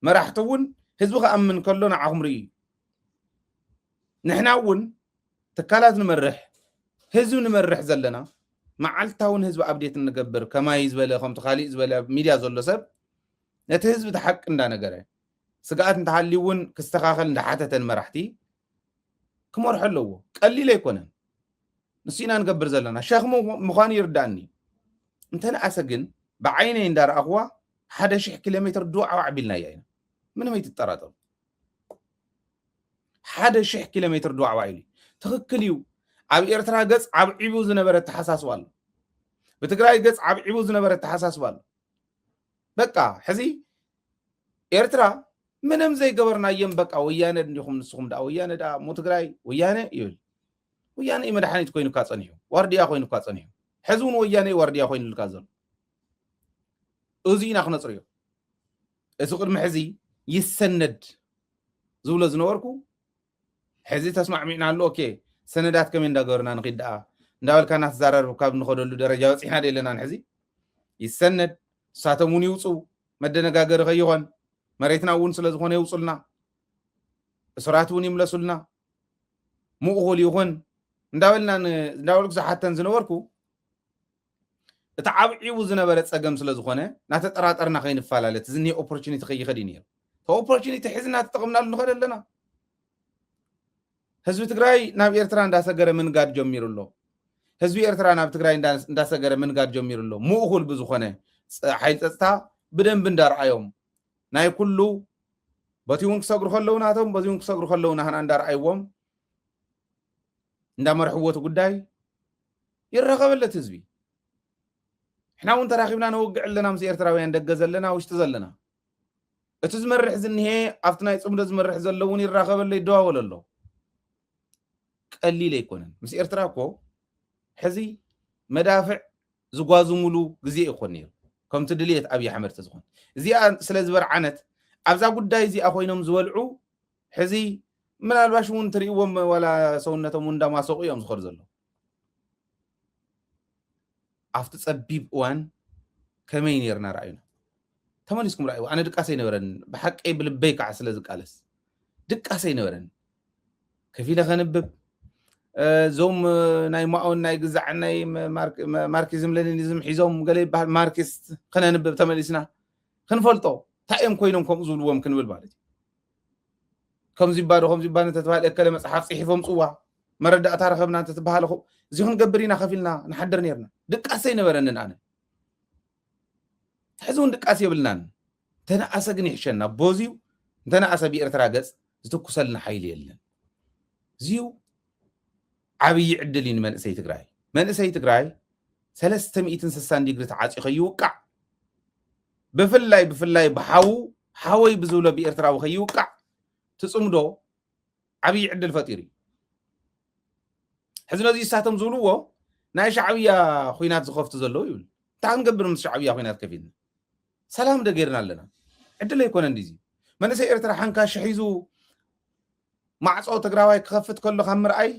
መራሕቲ እውን ህዝቢ ክኣምን ከሎ ንዓኹም ርእዩ ንሕና እውን ትካላት ንመርሕ ህዝቢ ንመርሕ ዘለና መዓልታውን ህዝቢ ኣብዴት እንገብር ከማይ ዝበለ ከምቲ ካሊእ ዝበለ ሚድያ ዘሎ ሰብ ነቲ ህዝቢ ተሓቂ እንዳነገረ ስጋኣት እንተሃልዩ እውን ክስተኻኸል እንዳሓተተን መራሕቲ ክመርሑ ኣለዎ ቀሊል ኣይኮነን ንሱ ኢና ንገብር ዘለና ሸኽሚ ምዃኑ ይርዳእኒ እንተነኣሰ ግን ብዓይነይ እንዳረኣኽዋ 1000 ኪሎ ሜትር ድዋዕ ኣቢልና እያ ኢና ምንም ኣይትጠራጠሩ 1000 ኪሎ ሜትር ድዋዕ ኢሉ ትኽክል እዩ ኣብ ኤርትራ ገጽ ዓብዒቡ ዝነበረ ተሓሳስባ ኣሎ ብትግራይ ገጽ ዓብዒቡ ዝነበረ ተሓሳስባ ኣሎ በቃ ሕዚ ኤርትራ ምንም ዘይገበርናዮም በቃ ወያነ እንዲኹም ንስኹም ዳ ወያነ ዳ ሞ ትግራይ ወያነ ይብል ወያነ መድሓኒት ኮይኑካ ፀኒሑ ዋርድያ ኮይኑካ ፀኒሑ ሕዚ እውን ወያነ ዋርድያ ኮይኑልካ ዘሎ እዚ ኢና ክነፅርዮ እቲ ቅድሚ ሕዚ ይሰነድ ዝብሎ ዝነበርኩ ሕዚ ተስማዕሚዕና ኣሎ ኦኬ ሰነዳት ከመይ እንዳገበርና ንኺድ ደኣ እንዳበልካ እናተዛረርብ ካብ ንኸደሉ ደረጃ በፂሕና ደለና ሕዚ ይሰነድ ሳቶም እውን ይውፁ መደነጋገሪ ከይኾን መሬትና እውን ስለ ዝኾነ ይውፁልና እስራት እውን ይምለሱልና ምኡኹል ይኹን እንዳበልኩ ዝሓተን ዝነበርኩ እቲ ዓብዒቡ ዝነበረ ፀገም ስለ ዝኾነ ናተጠራጠርና ከይንፈላለት እዚ ኒሄ ኦፖርቹኒቲ ከይኸድ እዩ ነይሩ ኦፖርቹኒቲ ሒዝና ተጠቕምናሉ ንኸድ ኣለና ህዝቢ ትግራይ ናብ ኤርትራ እንዳሰገረ ምንጋድ ጀሚሩ ኣሎ ህዝቢ ኤርትራ ናብ ትግራይ እንዳሰገረ ምንጋድ ጀሚሩ ኣሎ ምኡኹል ብዝኾነ ሓይል ፀጥታ ብደንብ እንዳርኣዮም ናይ ኩሉ በቲውን ክሰግሩ ከለዉ ናቶም በዚውን ክሰግሩ ከለዉ ናህና እንዳርኣይዎም እንዳመርሕዎት ጉዳይ ይረኸበለት ህዝቢ ሕና እውን ተራኺብና ነውግዕ ኣለና ምስ ኤርትራውያን ደገ ዘለና ውሽጢ ዘለና እቲ ዝመርሕ ዝኒሄ ኣብቲ ናይ ፅምዶ ዝመርሕ ዘሎ እውን ይራኸበለ ይደዋወለ ኣሎ ቀሊል ኣይኮነን ምስ ኤርትራ እኮ ሕዚ መዳፍዕ ዝጓዝሙሉ ግዜ ይኮን ነይሩ ከምቲ ድልየት ኣብዪ ኣሕመድ ተዝኾን እዚኣ ስለ ዝበርዓነት ኣብዛ ጉዳይ እዚኣ ኮይኖም ዝበልዑ ሕዚ ምናልባሽ እውን ትርእይዎም ዋላ ሰውነቶም እንዳማሰቑ እዮም ዝኸዱ ዘሎ ኣብቲ ፀቢብ እዋን ከመይ ነርና ረኣዩና ተመሊስኩም ረኣዩ ኣነ ድቃሰ ይነበረን ብሓቀይ ብልበይ ከዓ ስለ ዝቃለስ ድቃሰ ይነበረን ከፊለ ከንብብ زوم ناي ماون ناي جزع ناي ماركسيزم لينينيزم حيزوم قال يبحال ماركست خلينا نبب تملسنا خنفلطو تايم كوينهم كم زولوهم كنبل بالتي كم زبارو تتبال كلمه صحاف صحيفهم صوا مردات رخبنا انت تبهالخو زيهم قبرينا خفيلنا نحضر نيرنا دقاسي نبرنن انا حزون دقاسي يبلنان تنقاسه ግን ይሕሸና ቦዚው ተነقاسه بኤርትራ ገጽ ዝተኩሰልና ሓይሊ የለን ዚው ዓብይ ዕድል ይን መንእሰይ ትግራይ 360 ዲግሪ ተዓፂኸ ይውቃዕ ብፍላይ ሓወይ ብዝብሎ ብኤርትራዊ ከይውቃዕ ትፅምዶ ዓብይ ዕድል ፈጢሩ ሕዚ ነዚ ሳቶም ዝብልዎ ናይ ሻዕብያ ኩናት ዝኸፍቱ ዘለዉ ይብል እንታይ ክንገብር ምስ ሻዕብያ ኩናት ከፊልና ሰላም ደገርና ኣለና ዕድል ኣይኮነን ዲዚ መንእሰይ ኤርትራ ሓንካ ሽሒዙ ማዕፆ ትግራዋይ ክኸፍት ከሎ ካብ ምርኣይ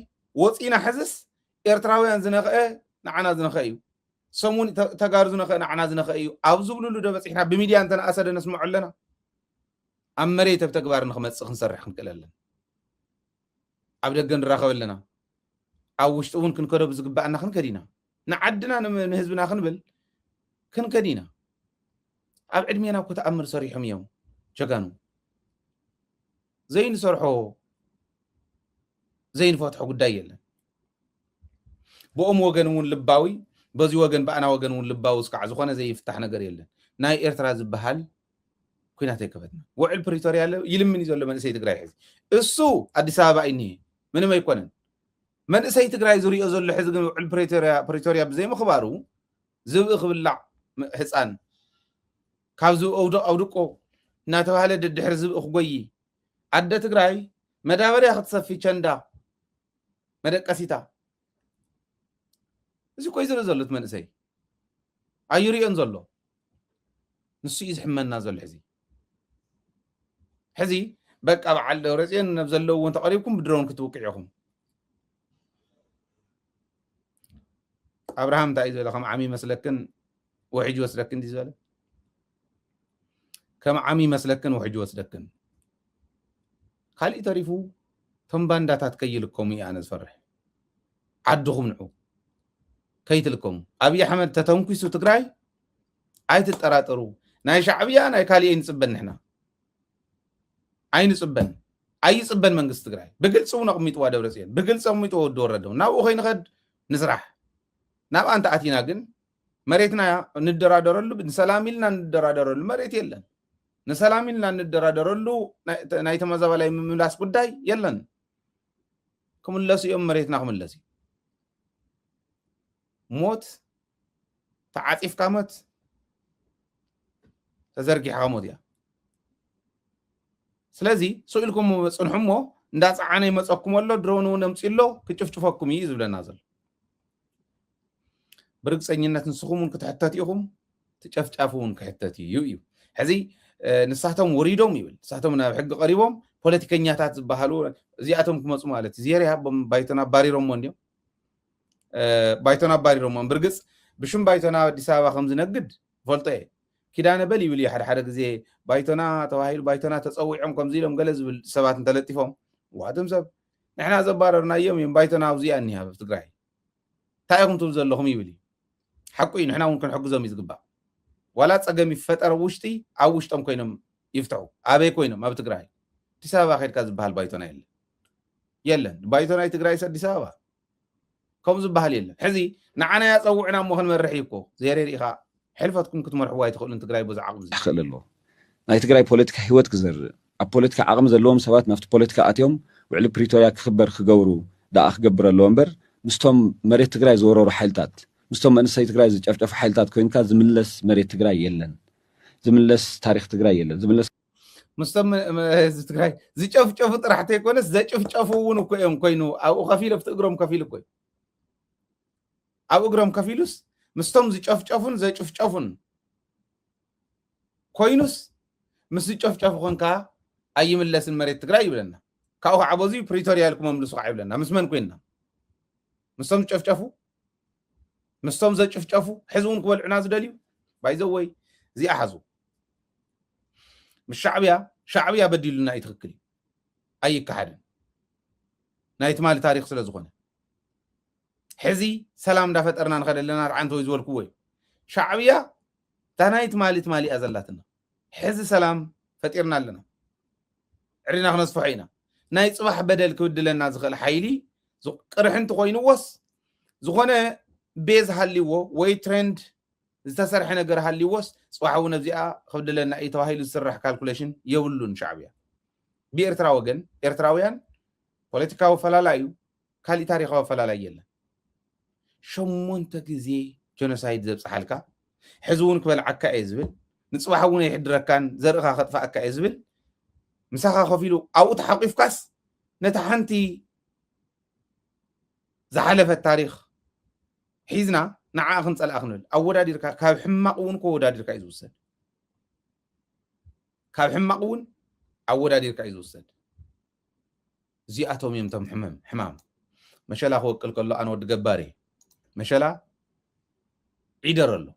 ወፂና ሕዝስ ኤርትራውያን ዝነኽአ ንዓና ዝነኽአ እዩ ሰሙን ተጋሩ ዝነኽአ ንዓና ዝነኽአ እዩ ኣብ ዝብልሉ ደበፂሕና ብሚድያ እንተነኣሰደ ነስምዖ ኣለና ኣብ መሬት ኣብ ተግባር ንኽመፅእ ክንሰርሕ ክንክእል ኣለና ኣብ ደገ ንራኸብ ኣለና ኣብ ውሽጢ እውን ክንከዶ ብዝግባአና ክንከዲና ንዓድና ንህዝብና ክንብል ክንከዲና ኣብ ዕድሜና እኮ ተኣምር ሰሪሖም እዮም ጀጋኑ ዘይንሰርሖ ዘይንፈትሖ ጉዳይ የለን ብኦም ወገን እውን ልባዊ በዚ ወገን በኣና ወገን እውን ልባዊ እስካዕ ዝኾነ ዘይፍታሕ ነገር የለን ናይ ኤርትራ ዝበሃል ኩናት ኣይከፈትና ውዕል ፕሪቶሪያ ይልምን ዘሎ መንእሰይ ትግራይ ሕዚ እሱ ኣዲስ ኣበባ እኒሄ ምንም ኣይኮነን መንእሰይ ትግራይ ዝሪኦ ዘሎ ሕዚ ግን ውዕል ፕሪቶሪያ ብዘይምኽባሩ ዝብኢ ክብላዕ ህፃን ካብዚ ኣውድቆ እናተባሃለ ድድሕሪ ዝብኢ ክጎይ ኣደ ትግራይ መዳበርያ ክትሰፊ ቸንዳ መደቀሲታ እዚ ኮይ ዝርኢ ዘሎት መንእሰይ ኣይሪኦን ዘሎ ንሱ እዩ ዝሕመና ዘሎ ሕዚ በቃ በዓል ደብረፅዮን ናብ ዘለውውን ተቐሪብኩም ብድሮን ክትውቅዕ ኢኹም ኣብርሃም እንታይ እዩ ዝበለ ከም ዓሚ መስለክን ውሕጅ ወስደክን ዲ ዝበለ ከም ዓሚ መስለክን ውሕጅ ወስደክን ካልእ ተሪፉ ቶም ባንዳታት ከይልከሙ እዩ ኣነ ዝፈርሕ ዓድኹም ንዑ ከይትልከሙ ኣብይ ኣሕመድ ተተንኪሱ ትግራይ ኣይትጠራጠሩ ናይ ሻዕብያ ናይ ካልእ ኣይንፅበን ንሕና ኣይንፅበን ኣይፅበን መንግስቲ ትግራይ ብግልፂ እውን ኣቕሚጥዋ ደብረፅዮን ብግልፂ ኣቕሚጥዎ ወዲ ወረደው ናብኡ ከይንኸድ ንስራሕ ናብ ኣንተ ኣቲና ግን መሬትና እንደራደረሉ ንሰላም ኢልና እንደራደረሉ መሬት የለን ንሰላም ኢልና እንደራደረሉ ናይ ተመዛባላይ ምምላስ ጉዳይ የለን ክምለሱ እዮም መሬትና ክምለስ ሞት ተዓፂፍካ ሞት ተዘርጊሕካ ሞት እያ ስለዚ ስኢልኩም ፅንሑ እሞ እንዳፀዓነ ይመፀኩም ኣሎ ድሮን እውን ኣምፂሎ ክጭፍጭፈኩም እዩ ዝብለና ዘሎ برقصኝነት ንስኹም ክትሕተት ኢኹም ትጨፍጫፉ እውን ክሕተት እዩ ሕዚ ንሳቶም ወሪዶም ይብል ንሳቶም ናብ ሕጊ ቀሪቦም ፖለቲከኛታት ዝበሃሉ እዚኣቶም ክመፁ ማለት ዜርያ ባይቶና ባሪሮም እንዲዮም ባይቶና ባሪሮም ብርግጽ ብሽም ባይቶና አዲስ አበባ ከም ዝነግድ ፈልጦ ኪዳነ በል ይብል ሓደ ግዜ ባይቶና ተዋሂሉ ባይቶና ተፀዊዖም ከም ዝኢሎም ገለ ዝብል ሰባት እንተለጢፎም ዋቶም ሰብ ንሕና ዘባረርናዮም እዮም ባይቶና ኣብዚኣ እኒሃ ኣብ ትግራይ ታይኹም ትብል ዘለኹም ይብል حقو نحنا ممكن حقو زوم يزقبا ولا تصقم يفتر وشتي او وشتم كوينم يفتحوا ابي كوينم ما بتقراي تسابا خير كاز بحال بايتونا يلا بايتونا تقراي سد تسابا كم زبحال يلا حزي نعنا يا صوعنا مو هنمرحيكو زيري ريخا حلفتكم كتمرحوا واي تخلون تقراي بوز عقم زي خل الله ناي تقراي بوليتيكا هيوت كزر ا بوليتيكا عقم زلوم سبات نفط بوليتيكا اتيوم وعلى بريتوريا كخبر خغورو دا اخغبر لومبر مستم مريت تقراي زورورو حيلتات مستوى منسي تقراي زجفجف حيلتات كوينكا زملس مريت تقراي يلن زملس تاريخ تقراي يلن زملس مستوى تقراي زجفجف طرحتي كونس زجفجفون كوينو او خفيل بتقرم كفيل كوي او اقرم كفيلوس مستوى زجفجفون كوينوس مس زجفجف كونكا اي ملس مريت تقراي يبلنا كاو عبوزي بريتوريا لكم مملسو يبلنا مسمن كويننا مستوى زجفجفو مستوم زجفجفو حزون كبل عناز دليو بايزوي زي احزو مش شعبيا بديلنا يتخكل اي كحد نايت مال تاريخ سلا زغونه حزي سلام دا فترنا نخد لنا عنتو يزول كوي شعبية تنايت مالي أزلاتنا حزي سلام فترنا لنا عرينا خنص فحينا نايت صباح بدل كود لنا زغل حيلي قرحن تخوين وص زغونه بيز هالليو وي ترند زتسرح نجر هالليوس صباحو نزيا خد لنا أي تواهيل السرح كالكوليشن يولون شعبية بإرترا وجن إرتراويان بوليتيكا وفلالايو كالي تاريخ وفلالاي يلا شمونت جزي جنوسايد زبص حالكا حزون كبل عكا إزبل نصبحون يحدرك كان زرقا خطفا أكا إزبل مساخا خفيلو أو تحقيف كاس نتحنتي زحلف التاريخ حيزنا نعا خنص الأخنل أو وداديركا كاب حماقون كو وداديركا إزوسد كاب حماقون أو وداديركا إزوسد زي أتوم يمتم حمام مشالا هو كل أنا ود جباري مشالا عيدر الله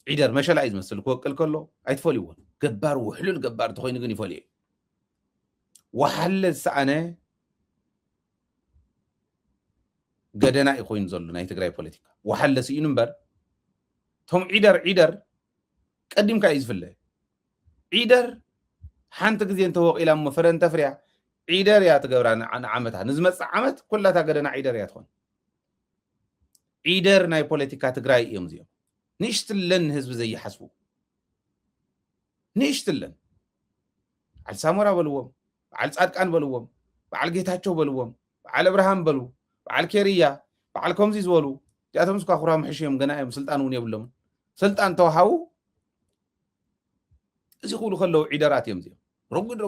عيدر مشالا عايز مثل كل عيد فوليون جبار وحلو الجبار تخوين يجني فولي وحل السعنة قدنا يخوين زلنا يتقرأي بوليتيكا وحل سينمبر هم عيدر قديم كايز في الله عيدر حانتك زي انت هو إلى مفرن تفريع عيدر يا تقبران عن عمتها نزمت عمت كلها تقدنا عيدر يا تخون عيدر ناي بوليتيكا تقرأي يومزيو نشتلن هزب زي حسبو نشتلن على سامورا بلوهم على صادقان بلوهم على جيتاچو بلوهم على ابراهام بلو على كيريا على كومزي زولو جاتهم سكا خرام حشيم غنايم سلطانون يبلهم سلطان توهاو ازي يقولوا خلو عيدرات يمزيو رغد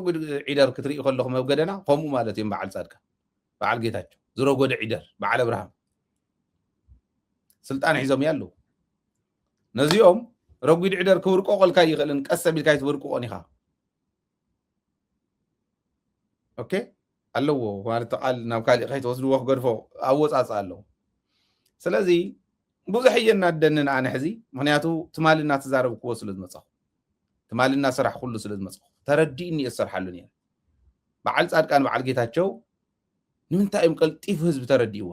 عيدر كتري خلو مبغدنا قومو مالت يم بعل صادقا بعل جيتاچو زرغد عيدر بعل ابراهام سلطان حيزم يالو نزيوم رغد عيدر كورقو قلكا يخلن قسبيل كايت ورقو قنيخا اوكي الله ማለት ቃል ናብ ካሊ ኸይት ወስዱ ወፍ ገርፎ አወጻጻ አለው ስለዚህ ብዙሕ የናደንን አነ ሕዚ ምክንያቱ ትማልና ተዛረብ ክወ ስለ ዝመጽኹ ትማልና ስራሕ ሁሉ ስለ ዝመጽኹ ተረዲእኒ እሰርሓሉን እየ በዓል ጻድቃን በዓል ጌታቸው ንምንታይም ቀልጢፍ ህዝብ ተረዲእዎ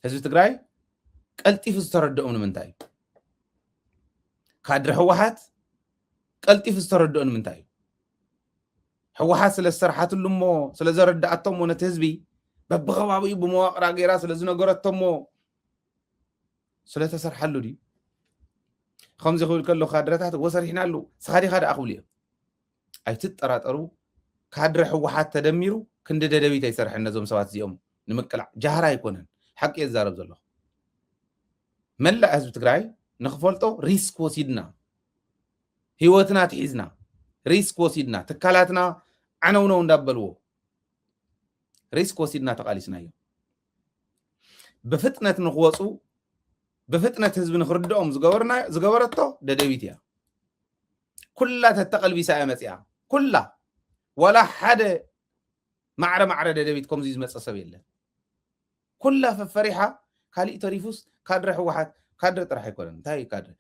ህዝብ ትግራይ ቀልጢፍ ዝተረድኦም ንምንታይ ካድሪ ህወሓት ቀልጢፍ ዝተረድኦም ንምንታይ حوحات سلا السرحات اللمو سلا زرد أتمو نتهزبي ببغبابي بمواقع غيرا سلا زنقر أتمو سلا تسرح له دي خمسة يقول كله خادرات وصرحنا له سخاري خاد أخوليه أي تترات أرو كادر حوحات تدميرو كند دبي تيسرح النظام سوات زيهم نمكلا جهرا يكونن حق يزارب زلو ملا حزب تግራይ نخفلتو ريسك وسيدنا هيوتنا تحيزنا ريسك وسيدنا تكالاتنا عنونو እንዳበልዎ ريسك وسيدنا تقاليسنا እዩ بفتنة نخوصو بفتنة ህዝብ ንኽርድኦም ዝገበረቶ ደደቢት እያ ኩላ ተተቀልቢ ሳያ መጽያ ኩላ ولا حدا معره ደደቢት ከምዚ ዝመጽ ሰብ የለን ኩላ ፈፈሪሓ ካልእ ተሪፉስ ካድረ ሕወሓት ካድረ ጥራሕ ኣይኮነን እንታይ ካድረ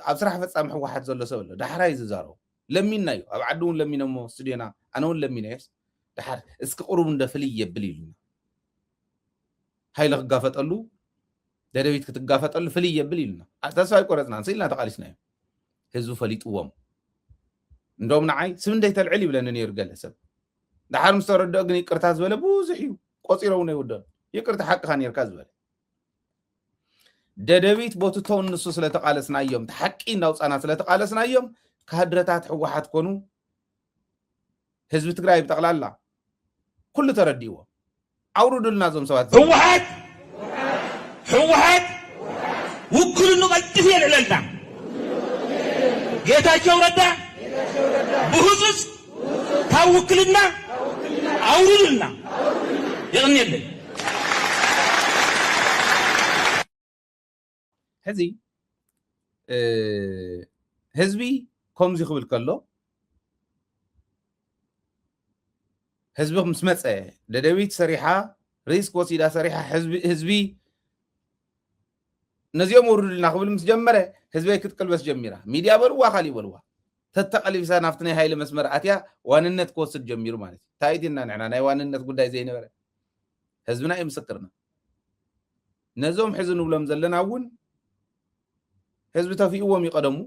ኣብ ስራሕ ፈጻሚ ሕወሓት ዘሎ ሰብ ኣሎ ዳሕራይ ዝዛረቡ لمينا يو أبعدون لمينا مو استدينا أنا ولا لمينا يس دحر اسك قرب من دفلي يبليلنا هاي لغافت قالو ده دبيت كتغافت قالو فلي يبليلنا تاسو اي قرصنا نسيلنا تقاليسنا هزو فليت قوم ندوم نعاي سمن ديت العلي بلن يرجل حسب دحر مسترد اغني قرتاز ولا بوزحيو قصيرو ነው ይወደ ይቅርታ حق خان يركز ولا ده دبيت بوتو تون نسو ስለተቃለስና እዮም ተሐቂ እናውጻና ስለተቃለስና እዮም كهدرتات حوحات كونو حزب تግራይ بتقلالا كل ترديوه اورد لنا زم سوات حوحات وكل نقلتف يلعلنا ጌታቸው ረዳ بهزز ታውክልና አውርድና يغنيልን هذه حزبي كم زي خبل كله حزبهم مسمعه لدويت صريحه رئيس كوسيدا صريحه حزبي نزيوم ورد لنا خبل مسجمره حزبي كتقلبس جميره ميديا بلوا خالي بلوا تتقلب سنافتني هاي المسمر اتيا واننت كوسد جميرو ማለት ታይዲና ነና ናይ ዋንነት ጉዳይ ዘይ ነበር ህዝብና ይምስክርና نزوم حزن ولم زلنا ون حزب تفيقوهم يقدموا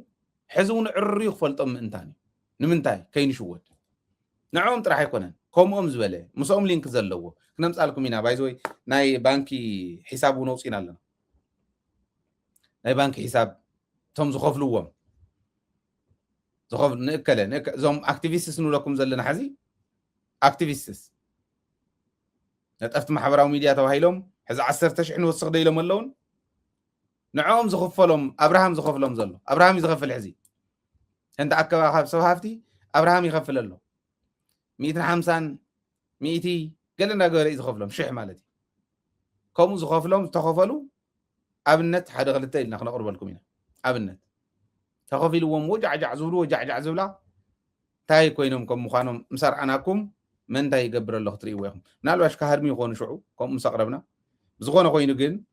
حزون عري خفلطم انتاني نمنتاي كاين شوت نعم طرح يكونن كومهم زبله مسوم لينك زلوه كنمصالكم هنا بايزوي ناي بانكي حسابو نوصينا لنا ناي بانكي حساب توم زخفلوهم زخف نكله زوم اكتيفيستس نولكم زلنا حزي اكتيفيستس نطفت محبراوي ميديا توهيلهم حز 10,000 نوسخ ديلهم اللون نعم زخفلهم ابراهام زخفلهم زلو ابراهام يزخفل حزي انت اكبا سوهافتي ابراهام يخفل له 150 100 قالنا غير يزخفلهم شح مالتي كم زخفلهم تخفلوا ابنت حدا غلطه لنا نقرب لكم هنا ابنت تخفلوا وجعجع زبلوا وجعجع زبلا تاي كوينهم كم مخانهم مسرعناكم من تاي يقبر الله تريوا ويهم نالواش كهرمي يكون شعو كم مسقربنا بزغونه كوينو جن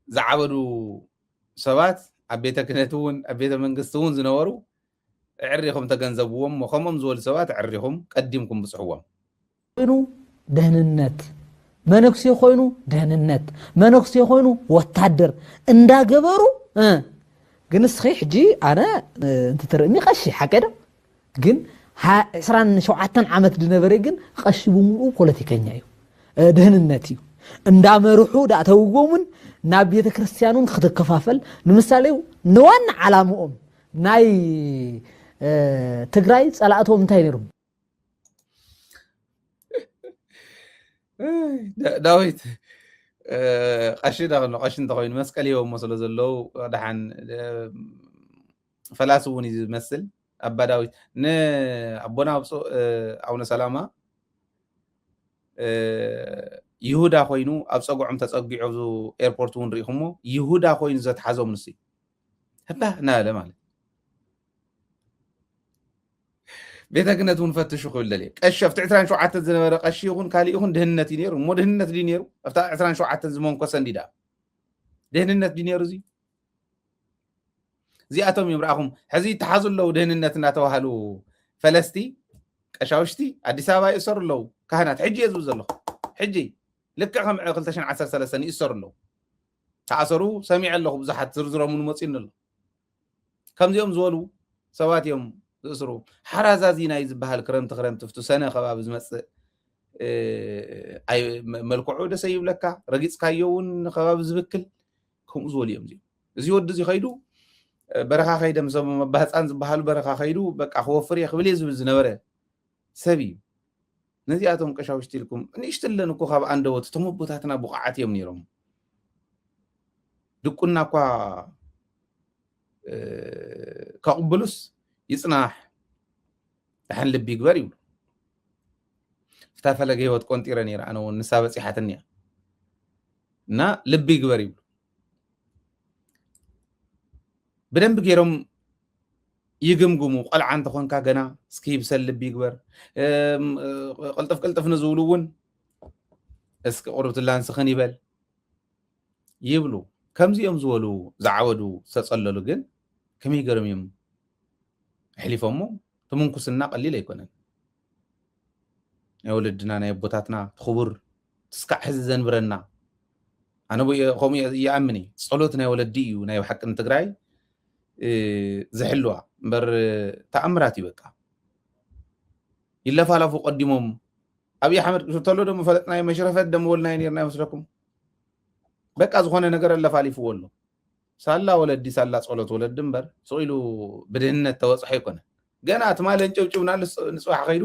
زعبدوا سبات أبيت كنتون أبيت منقصون زنورو عريهم تجنزبوهم وخمم زول سوات عريهم قدمكم بصحوهم خوينو دهننت منكسي خوينو دهننت منكسي خوينو وتادر اندا جبرو ግን እስኺ ሕጂ ኣነ እንትትርእኒ ቀሺ ሓቀደ ግን 27 ዓመት ድነበረ ግን ቀሺ ብሙሉ ፖለቲከኛ እዩ ደህንነት እዩ እንዳመርሑ ዳተውጎምን ናብ ቤተ ክርስቲያኑን ክትከፋፈል ንምሳሌ ንዋን ዓላማኦም ናይ ትግራይ ጸላእቶም እንታይ ነይሩ ዳዊት قشي دغنو قشن تخوين مسكلي ومسل زلو دحن فلاسفوني يمثل ابا داويت ن ابونا اون سلامه يهودا خوينو اب صقعم تصقعو زو ايربورت ون ريخمو يهودا خوين زت حزوم نسي هبا ناله مالك بيتا كنتون فتشوا كل لي قشفت 27 زنبر قشي يكون كالي يكون دهنت ينيرو مو دهنت دي نيرو افتا 27 زمون كسنديدا دهنت دي نيرو زي اتوم يمراهم حزي تحازل لو دهنتنا توهلو فلسطي قشاوشتي اديس ابا يسر لو كهنات حجي يزوزلو حجي لك 2013 سنه يسر لو تعصروا سميع الله بزحت زرزرو من مصين له كم يوم زولو سوات يوم زسرو حرازازينا يزبحال كرمت فتو سنه خباب زمص اي ملكعو دسيب لك رقيص كايون خباب زبكل كم زول يوم زي ود زي خيدو برخا خيدم سم بهصان زبحال برخا خيدو بقى خوفر يخبل يزب زنبره سبي نزياتهم قشاوشتي لكم نيشتلن كو خاب اندوت تمبوتاتنا بقعات يوم نيرم دقنا كوا كقبلس يصنح دحن لبي يغبر يبل فتافلغ هيوت قنطيره نير انا ونسا بصيحتنيا نا لبي يغبر يبل بدنب غيرم يغمغمو قلع انت خونكا غنا سكيب سل لبي يغبر قلطف نزولون اسك قربت لانس خن يبل يبلو كمزيهم زولو زعودو سصللو جن كمي غرميم حليفمو تمنكسنا قليل يكونن يا ولدنا نا يبوتاتنا خبر تسكع حز زنبرنا انا قوم يامني صلوتنا يا ولدي ونا حق تግራይ زحلوا بر تامرات يبقى يلفالفو قديمهم ابي احمد شتلو دم فلطنا مشرفت دم ولنا ينيرنا يመስለኩም በቃ ዝሆነ ነገር ለፋሊፍ ወሎ ሳላ ወለዲ ሳላ ጸሎት ወለድም በር ጾይሉ በደህንነት ተወጽሐ ይኮነ ገና አትማለን ጭብጭብና ንጽዋሕ ኸይዱ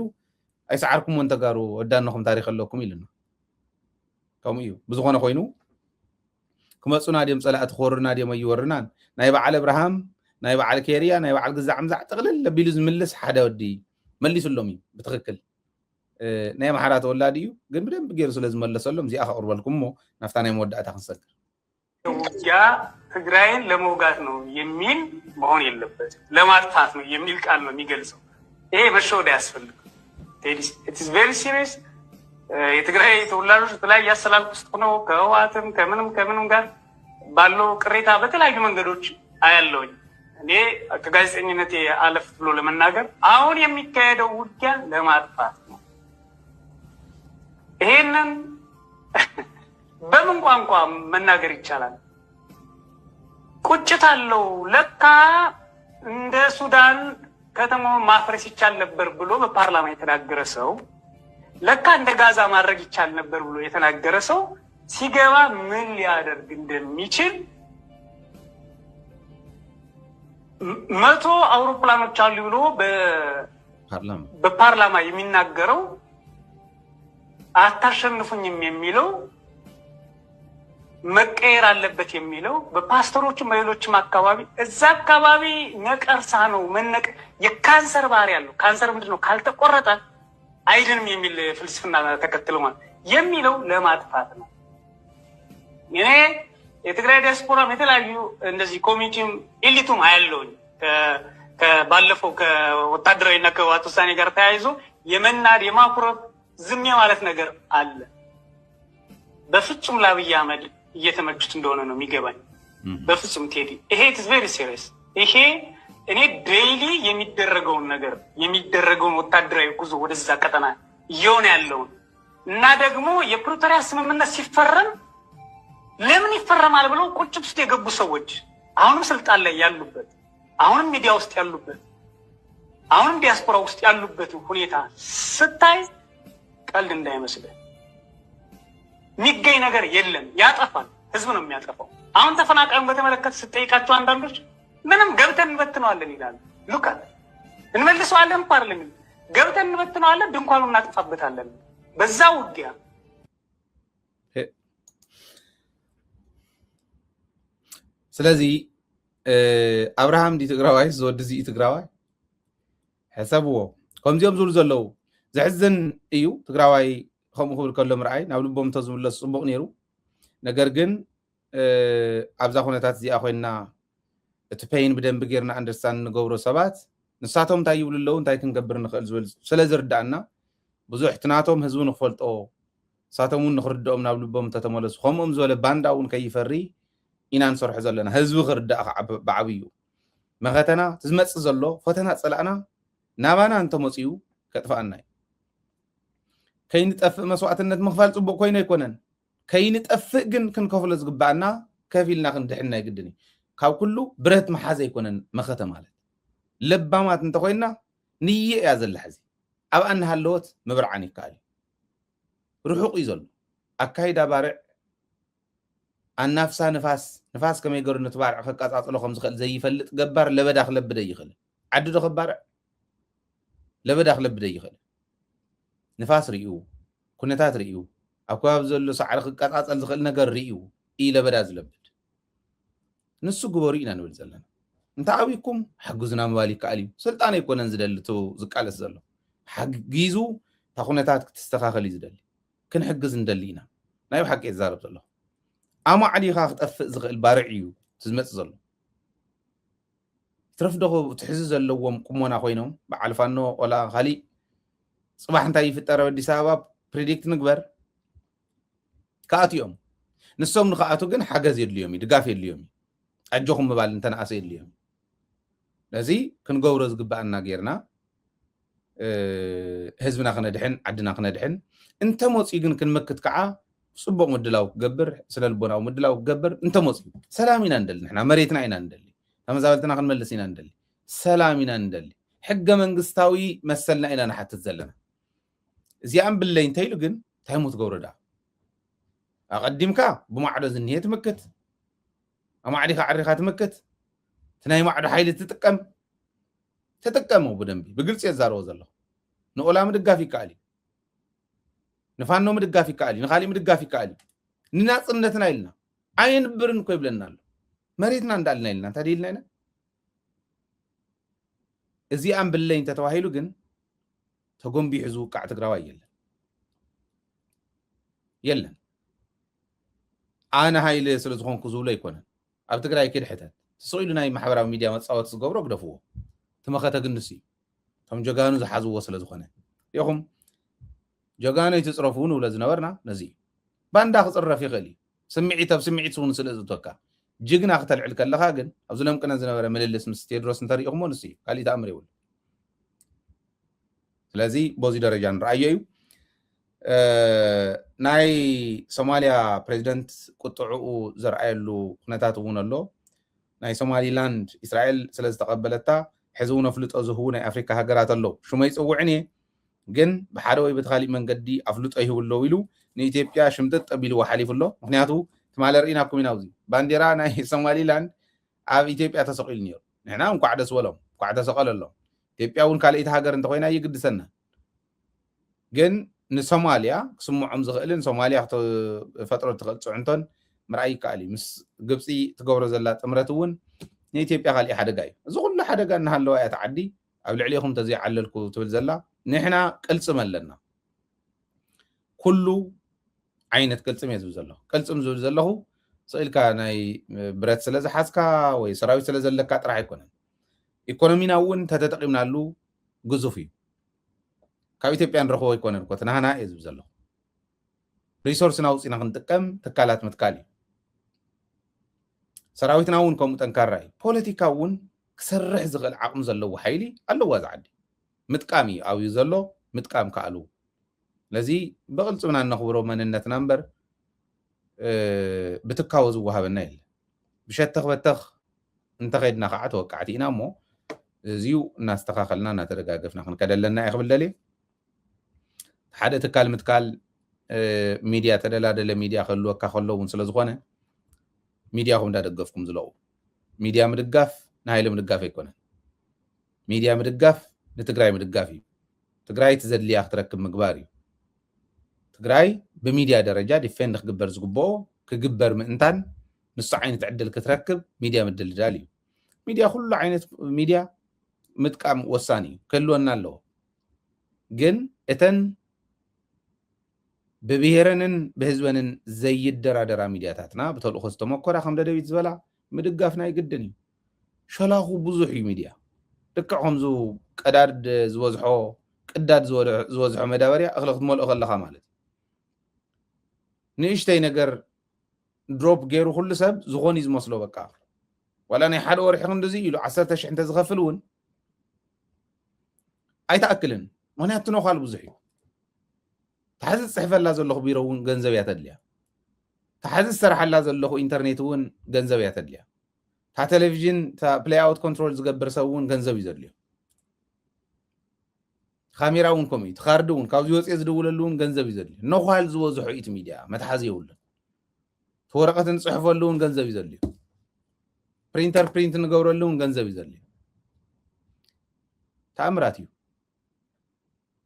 አይሰዓርኩም ወንተጋሩ ወዳንኩም ታሪክ ኣለኩም ይልና ከምኡ ብዝኾነ ኮይኑ ክመጹና ደም ጸላእት ኾርና ደም ይወርናን ናይ በዓል አብርሃም ናይ በዓል ኬሪያ ናይ በዓል ግዛዕ ምዛዕ ጥቅልል ለቢሉ ዝምልስ ሓደ ወዲ መሊሱሎም እዩ ብትክክል ናይ ማሕራት ወላዲዩ ግን በደንብ ገይሩ ስለዝመለሰሎም እዚኣ ከቅርበልኩምሞ ናፍታ ናይ መወዳእታ ክንሰግር ያ ትግራይን ለመውጋት ነው የሚል መሆን የለበት ለማጥፋት ነው የሚል ቃል ነው የሚገልጸው ይሄ መሸወድ ያስፈልግ it is very serious የትግራይ ተወላጆች ላይ ያሰላልኩት ነው ከህወሓትም ከምንም ጋር ባለው ቅሬታ በተለያዩ መንገዶች አያለውኝ እኔ ከጋዜጠኝነት አለፍ ብሎ ለመናገር አሁን የሚካሄደው ውጊያ ለማጥፋት ነው ይሄንን በምን ቋንቋ መናገር ይቻላል? ቁጭት አለው። ለካ እንደ ሱዳን ከተማውን ማፍረስ ይቻል ነበር ብሎ በፓርላማ የተናገረ ሰው፣ ለካ እንደ ጋዛ ማድረግ ይቻል ነበር ብሎ የተናገረ ሰው ሲገባ ምን ሊያደርግ እንደሚችል 100 አውሮፕላኖች አሉ ብሎ በፓርላማ የሚናገረው አታሸንፉኝም የሚለው መቀየር አለበት የሚለው በፓስተሮችም በሌሎችም አካባቢ እዛ አካባቢ ነቀርሳ ነው የካንሰር ባህሪ ያለው ካንሰር ምንድነው ካልተቆረጠ አይድንም የሚል ፍልስፍና ተከትለው ማለት የሚለው ለማጥፋት ነው። እኔ የትግራይ ዲያስፖራ የተለያዩ እንደዚህ ኮሚኒቲም ኤሊቱም አያለውኝ ከባለፈው ከወታደራዊና ከህወሓት ውሳኔ ጋር ተያይዞ የመናድ የማኩረፍ ዝም ማለት ነገር አለ። በፍጹም ለአብይ አህመድ እየተመቹት እንደሆነ ነው የሚገባኝ። በፍጹም ቴዲ ይሄ ኢትስ ቬሪ ሲሪየስ። ይሄ እኔ ዴይሊ የሚደረገውን ወታደራዊ ጉዞ ወደዛ ቀጠና እየሆነ ያለውን እና ደግሞ የፕሪቶሪያ ስምምነት ሲፈረም ለምን ይፈረማል ብለው ቁጭት ውስጥ የገቡ ሰዎች አሁንም ስልጣን ላይ ያሉበት፣ አሁንም ሚዲያ ውስጥ ያሉበት፣ አሁንም ዲያስፖራ ውስጥ ያሉበት ሁኔታ ስታይ ቀልድ እንዳይመስልህ። የሚገኝ ነገር የለም። ያጠፋል። ህዝብ ነው የሚያጠፋው። አሁን ተፈናቃዩን በተመለከተ ስጠይቃቸው አንዳንዶች ምንም ገብተን እንበትነዋለን ይላሉ። ሉካት እንመልሰዋለን እኮ አይደለም፣ ገብተን እንበትነዋለን፣ ድንኳኑን እናጥፋበታለን። በዛ ውጊያ ስለዚህ አብርሃም ዲ ትግራዋይ ዝወዲ እዚ ትግራዋይ ሕሰብዎ ከምዚኦም ዝብሉ ዘለው ዘሕዝን እዩ። ትግራዋይ ከምኡ ክብል ከሎ ምርኣይ ናብ ልቦም ተዝምለሱ ፅቡቅ ነይሩ። ነገር ግን ኣብዛ ኩነታት እዚኣ ኮይና እቲ ፔይን ብደንቢ ጌርና አንደርስታንድ ንገብሮ ሰባት ንሳቶም እንታይ ይብሉ ኣለው እንታይ ክንገብር ንኽእል ዝብል ስለ ዝርዳእና ብዙሕ ትናቶም ህዝቢ ንክፈልጦ ንሳቶም እውን ንክርድኦም ናብ ልቦም ተተመለሱ ከምኦም ዝበለ ባንዳ እውን ከይፈሪ ኢና ንሰርሖ ዘለና። ህዝቢ ክርዳእ ብዓብዩ መኸተና ዝመፅእ ዘሎ ፈተና ፀላእና ናባና እንተመፅኡ ከጥፋኣና እዩ። ከይንጠፍእ መስዋዕትነት ምኽፋል ፅቡቅ ኮይኑ ኣይኮነን። ከይንጠፍእ ግን ክንከፍሎ ዝግባአና ከፍ ኢልና ክንድሕና ይግድን እዩ። ካብ ኩሉ ብረት መሓዘ ኣይኮነን መኸተ ማለት ለባማት እንተኮይና ንየ እያ ዘላ ሕዚ ኣብኣ እናሃለወት ምብርዓን ይከኣል እዩ። ርሑቕ እዩ ዘሎ ኣካይዳ ባርዕ ኣናፍሳ ንፋስ ከመይ ገሩ ነቲ ባርዕ ከቃፃፅሎ ከም ዝኽእል ዘይፈልጥ ገባር ለበዳ ክለብደ ይኽእል። ዓዲ ዶ ከባርዕ ለበዳ ክለብደ ይኽእል። ንፋስ ርኢዩ፣ ኩነታት ርኢዩ፣ ኣብ ከባቢ ዘሎ ሳዕሪ ክቃፃፀል ዝኽእል ነገር ርኢዩ እዩ ለበዳ ዝለብድ። ንሱ ግበሩ ኢና ንብል ዘለና። እንታይ ዓብይኩም ሓግዙና ምባል ይከኣል እዩ። ስልጣን ኣይኮነን ዝደሊ እቲ ዝቃለስ ዘሎ ሓጊዙ እታ ኩነታት ክትስተኻኸል እዩ ዝደሊ። ክንሕግዝ ንደሊ ኢና። ናይ ብሓቂ ይዛረብ ዘሎ ኣማዕዲኻ ክጠፍእ ዝኽእል ባርዕ እዩ ዝመፅእ ዘሎ። ትረፍደኹ ትሕዚ ዘለዎም ቁሞና ኮይኖም በዓል ፋኖ ቆላ ካሊእ ፅባሕ እንታይ ይፍጠር ኣብ ኣዲስ ኣበባ ፕሬዲክት ንግበር ከኣትዮም ንሶም ንከኣቱ ግን ሓገዝ የድልዮም እዩ፣ ድጋፍ የድልዮም እዩ፣ ኣጆኹም ምባል እንተነኣሰ የድልዮም እዩ። ነዚ ክንገብሮ ዝግባአና ጌርና ህዝብና ክነድሕን ዓድና ክነድሕን እንተመፅኡ ግን ክንመክት ከዓ ፅቡቅ ምድላው ክገብር ስለ ልቦናዊ ምድላው ክገብር እንተመፅኡ ሰላም ኢና ንደሊ። ንሕና መሬትና ኢና ንደሊ፣ ተመዛበልትና ክንመልስ ኢና ንደሊ፣ ሰላም ኢና ንደሊ፣ ሕገ መንግስታዊ መሰልና ኢና ንሓትት ዘለና። እዚኣን ብለይ እንተይሉ ግን እንታይ ሞ ትገብሮ ዳ ኣቐዲምካ ብማዕዶ ዝኒሄ ትምክት፣ ኣማዕዲኻ ዓሪኻ ትምክት፣ እቲ ናይ ማዕዶ ሓይሊ ተጠቀሙ ብደንቢ ብግልፂ የዛረቦ ዘሎ። ንኦላ ምድጋፍ ይከኣል እዩ፣ ንፋኖ ምድጋፍ ይከኣል እዩ፣ ንካሊእ ምድጋፍ ይከኣል እዩ። ንናፅነትና ኢልና ኣይንብርን እኮ ይብለና ኣሎ። መሬትና እንዳልና ኢልና እንታይ ኢልና ኢና እዚኣን ብለይ እንተተባሂሉ ግን ተጎንቢሑ ዝውቃዕ ትግራዋይ የለን። ኣነ ሃይሊ ስለ ዝኾንኩ ዝብሎ ኣይኮነን። ኣብ ትግራይ ክድሕተት ተሰቂሉ ናይ ማሕበራዊ ሚድያ መፃወቲ ዝገብሮ ግደፍዎ ትመኸተ ግንስ እዩ። እቶም ጀጋኑ ዝሓዝዎ ስለ ዝኾነ ኢኹም ጀጋኑ ይትፅረፉ ንብሎ ዝነበርና ነዚ እዩ። ባንዳ ክፅረፍ ይኽእል እዩ። ስምዒት ኣብ ስምዒት እውን ስለ ዝትወካ ጅግና ክተልዕል ከለካ ግን ኣብዚ ለምቅነ ዝነበረ ምልልስ ምስ ቴድሮስ እንተሪኢኹሞ ንስ እዩ። ካሊእ ተኣምር የብሉ። ስለዚ በዚ ደረጃ ንረኣዮ እዩ። ናይ ሶማሊያ ፕሬዚደንት ቁጥዑኡ ዘርአየሉ ኩነታት እውን ኣሎ ናይ ሶማሊላንድ እስራኤል ስለ ዝተቀበለታ ሕዚ እውን ኣፍልጦ ዝህቡ ናይ ኣፍሪካ ሃገራት ኣለዉ ሽመይ ፅውዕን እየ ግን ብሓደ ወይ ብተኻሊእ መንገዲ ኣፍልጦ ይህብሎ ኢሉ ንኢትዮጵያ ሽምጥጥ ኣቢልዎ ሓሊፉ ኣሎ ምክንያቱ ትማለ ርኢናኩም ኢና ኣብዚ ባንዴራ ናይ ሶማሊላንድ ኣብ ኢትዮጵያ ተሰቂሉ ነይሩ ንሕና እንኳዕ ደስ በሎም እንኳዕ ተሰቀለሎም ኢትዮጵያ እውን ካልእቲ ሃገር እንተኮይና ይግድሰና ግን ንሶማሊያ ክስምዖም ዝኽእልን ሶማሊያ ፈጥሮ ትኽእል ፅዕንቶን ምርኣይ ይከኣል እዩ ምስ ግብፂ ትገብሮ ዘላ ጥምረት እውን ንኢትዮጵያ ካልእ ሓደጋ እዩ እዚ ኩሉ ሓደጋ እናሃለዋ እያ ተዓዲ ኣብ ልዕሊኹም ተዘይዓለልኩ ትብል ዘላ ንሕና ቅልፅም ኣለና ኩሉ ዓይነት ቅልፅም እየ ዝብል ዘለኹ ቅልፅም ዝብል ዘለኹ ስእልካ ናይ ብረት ስለ ዝሓዝካ ወይ ሰራዊት ስለ ዘለካ ጥራሕ ኣይኮነን ኢኮኖሚና እውን ተተጠቂምናሉ ግዙፍ እዩ ካብ ኢትዮጵያ ንረኽቦ ኣይኮነን እኮ ትናህና እየ ዝብል ዘለኹ ሪሶርስና ውፂና ክንጥቀም ትካላት ምትካል እዩ ሰራዊትና እውን ከምኡ ጠንካራ እዩ ፖለቲካ እውን ክሰርሕ ዝኽእል ዓቕሚ ዘለዎ ሓይሊ ኣለዋ ዝዓዲ ምጥቃም እዩ ኣብዩ ዘሎ ምጥቃም ከኣሉ ለዚ ብቕልፅምና እነኽብሮ መንነትና እምበር ብትካወ ዝወሃበና የለ ብሸተኽ በተኽ እንተኸይድና ከዓ ተወቃዕቲ ኢና እሞ እዚዩ እናስተኻኸልና እናተደጋገፍና ክንከደለና እየ ክብል ደልየ ሓደ ትካል ምትካል ሚድያ ተደላደለ ሚድያ ክህልወካ ከሎ እውን ስለ ዝኾነ ሚድያኹም እንዳደገፍኩም ዝለቑ ሚድያ ምድጋፍ ንሃይሊ ምድጋፍ ኣይኮነን ሚድያ ምድጋፍ ንትግራይ ምድጋፍ እዩ ትግራይ ትዘድልያ ክትረክብ ምግባር እዩ ትግራይ ብሚድያ ደረጃ ዲፌንድ ክግበር ዝግብኦ ክግበር ምእንታን ንሱ ዓይነት ዕድል ክትረክብ ሚድያ ምድልዳል እዩ ሚድያ ኩሉ ዓይነት ሚድያ ምጥቃም ወሳኒ እዩ ክህልወና ኣለዎ ግን እተን ብብሄረንን ብህዝበንን ዘይደራደራ ሚድያታትና ብተልእኮ ዝተመኮራ ከም ደደቢት ዝበላ ምድጋፍ ናይ ግድን እዩ ሸላኹ ብዙሕ እዩ ሚድያ ልክዕ ከምዙ ቀዳድ ዝበዝሖ ቅዳድ ዝበዝሖ መዳበርያ እኽሊ ክትመልኦ ከለካ ማለት ንእሽተይ ነገር ድሮፕ ገይሩ ኩሉ ሰብ ዝኾን እዩ ዝመስሎ በቃ ዋላ ናይ ሓደ ወርሒ ክንደዚ ኢሉ 10,000 እንተዝኸፍል እውን ኣይተኣክልን ምክንያቱ ነዃል ብዙሕ እዩ ተሓዚ ዝፅሕፈላ ዘለኹ ቢሮ እውን ገንዘብ እያ ተድልያ ተሓዚ ዝሰርሓላ ዘለኹ ኢንተርኔት እውን ገንዘብ እያ ተድልያ ታ ቴሌቭዥን ፕሌይ ኣውት ኮንትሮል ዝገብር ሰብ እውን ገንዘብ እዩ ዘድልዮ ካሜራ እውን ከምኡ እዩ ትካርዲ እውን ካብዚ ወፅየ ዝድውለሉ እውን ገንዘብ እዩ ዘድልዮ ነኳል ዝበዝሖ ኢቲ ሚድያ መትሓዚ የብሉን ወረቐት ንፅሕፈሉ እውን ገንዘብ እዩ ዘድልዮ ፕሪንተር ፕሪንት ንገብረሉ እውን ገንዘብ እዩ ዘድልዮ ተኣምራት እዩ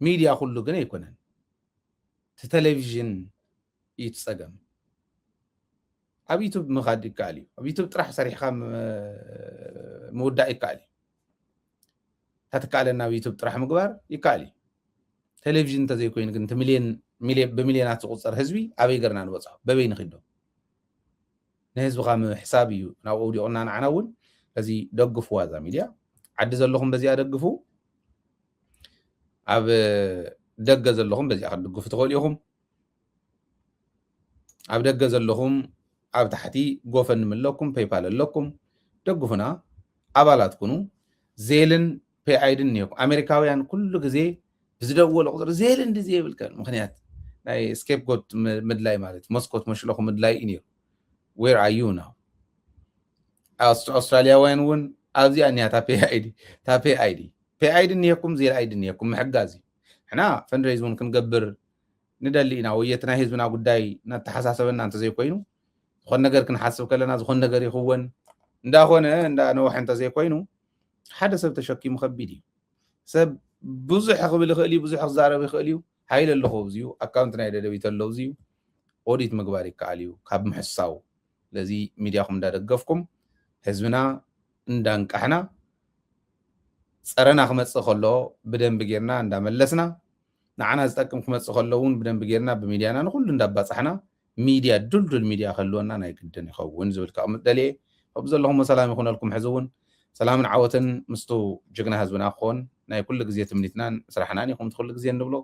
ሚድያ ኩሉ ግን ኣይኮነን እቲ ቴሌቭዥን እዩ ትፀገም ኣብ ዩቱብ ምኻድ ይከኣል እዩ ኣብ ዩቱብ ጥራሕ ሰሪሕካ ምውዳእ ይከኣል እዩ ተትከኣለና ኣብ ዩቱብ ጥራሕ ምግባር ይከኣል እዩ ቴሌቭዥን እንተዘይኮይኑ ግን እቲ ብሚልዮናት ዝቁፀር ህዝቢ ኣበይ ገርና ንበፅሖ በበይ ንኽዶ ንህዝብካ ምሕሳብ እዩ ናብ ኣውዲቑና ንዓና እውን እዚ ደግፍዋ እዛ ሚድያ ዓዲ ዘለኹም በዚኣ ደግፉ ኣብ ደገ ዘለኹም በዚኣ ክድግፉ ትኽእሉ ኢኹም ኣብ ደገ ዘለኹም ኣብ ታሕቲ ጎፈንም ኣለኩም ፔይፓል ኣለኩም ደግፉና ኣባላት ኩኑ ዜልን ፔኣይድን እኒአኩም ኣሜሪካውያን ኩሉ ግዜ ብዝደወለ ቁፅሪ ዜልን ድዜ ይብልከን ምክንያት ናይ ስኬፕ ጎት ምድላይ ማለት መስኮት መሽለኹ ምድላይ እዩ ነይሩ ዌር ኣር ዩ ናው ኣውስትራልያውያን እውን ኣብዚኣ እኒኣ ታ ፔኣይዲ እኒአኩም ዜል ኣይዲ እኒአኩም ምሕጋዝ እዩ ሕና ፈንድሬዝ እውን ክንገብር ንደሊ ኢና ወየት ናይ ህዝብና ጉዳይ እናተሓሳሰበና እንተዘይኮይኑ ዝኾነ ነገር ክንሓስብ ከለና ዝኾነ ነገር ይኽወን እንዳኾነ እንዳነውሐ እንተዘይኮይኑ ሓደ ሰብ ተሸኪሙ ከቢድ እዩ ሰብ ብዙሕ ክብል ይኽእል እዩ ብዙሕ ክዛረብ ይኽእል እዩ ሃይል ኣለኹ ኣብዚዩ ኣካውንት ናይ ደደቢት ኣለዉ እዚዩ ኦዲት ምግባር ይከኣል እዩ ካብ ምሕሳው ለዚ ሚድያኩም እንዳደገፍኩም ህዝብና እንዳንቃሕና ፀረና ክመፅእ ከሎ ብደንቢ ጌርና እንዳመለስና ንዓና ዝጠቅም ክመፅእ ከሎ እውን ብደንቢ ጌርና ብሚድያና ንኩሉ እንዳባፅሕና ሚድያ ድልዱል ሚድያ ከልወና ናይ ግድን ይኸውን ዝብል ከቕምጥ ደልየ ኣብ ዘለኹም ሰላም ይኹነልኩም ሕዚ እውን ሰላምን ዓወትን ምስቱ ጅግና ህዝብና ክኾን ናይ ኩሉ ግዜ ትምኒትናን ስራሕናን ኢኹም ኩሉ ግዜ እንብሎ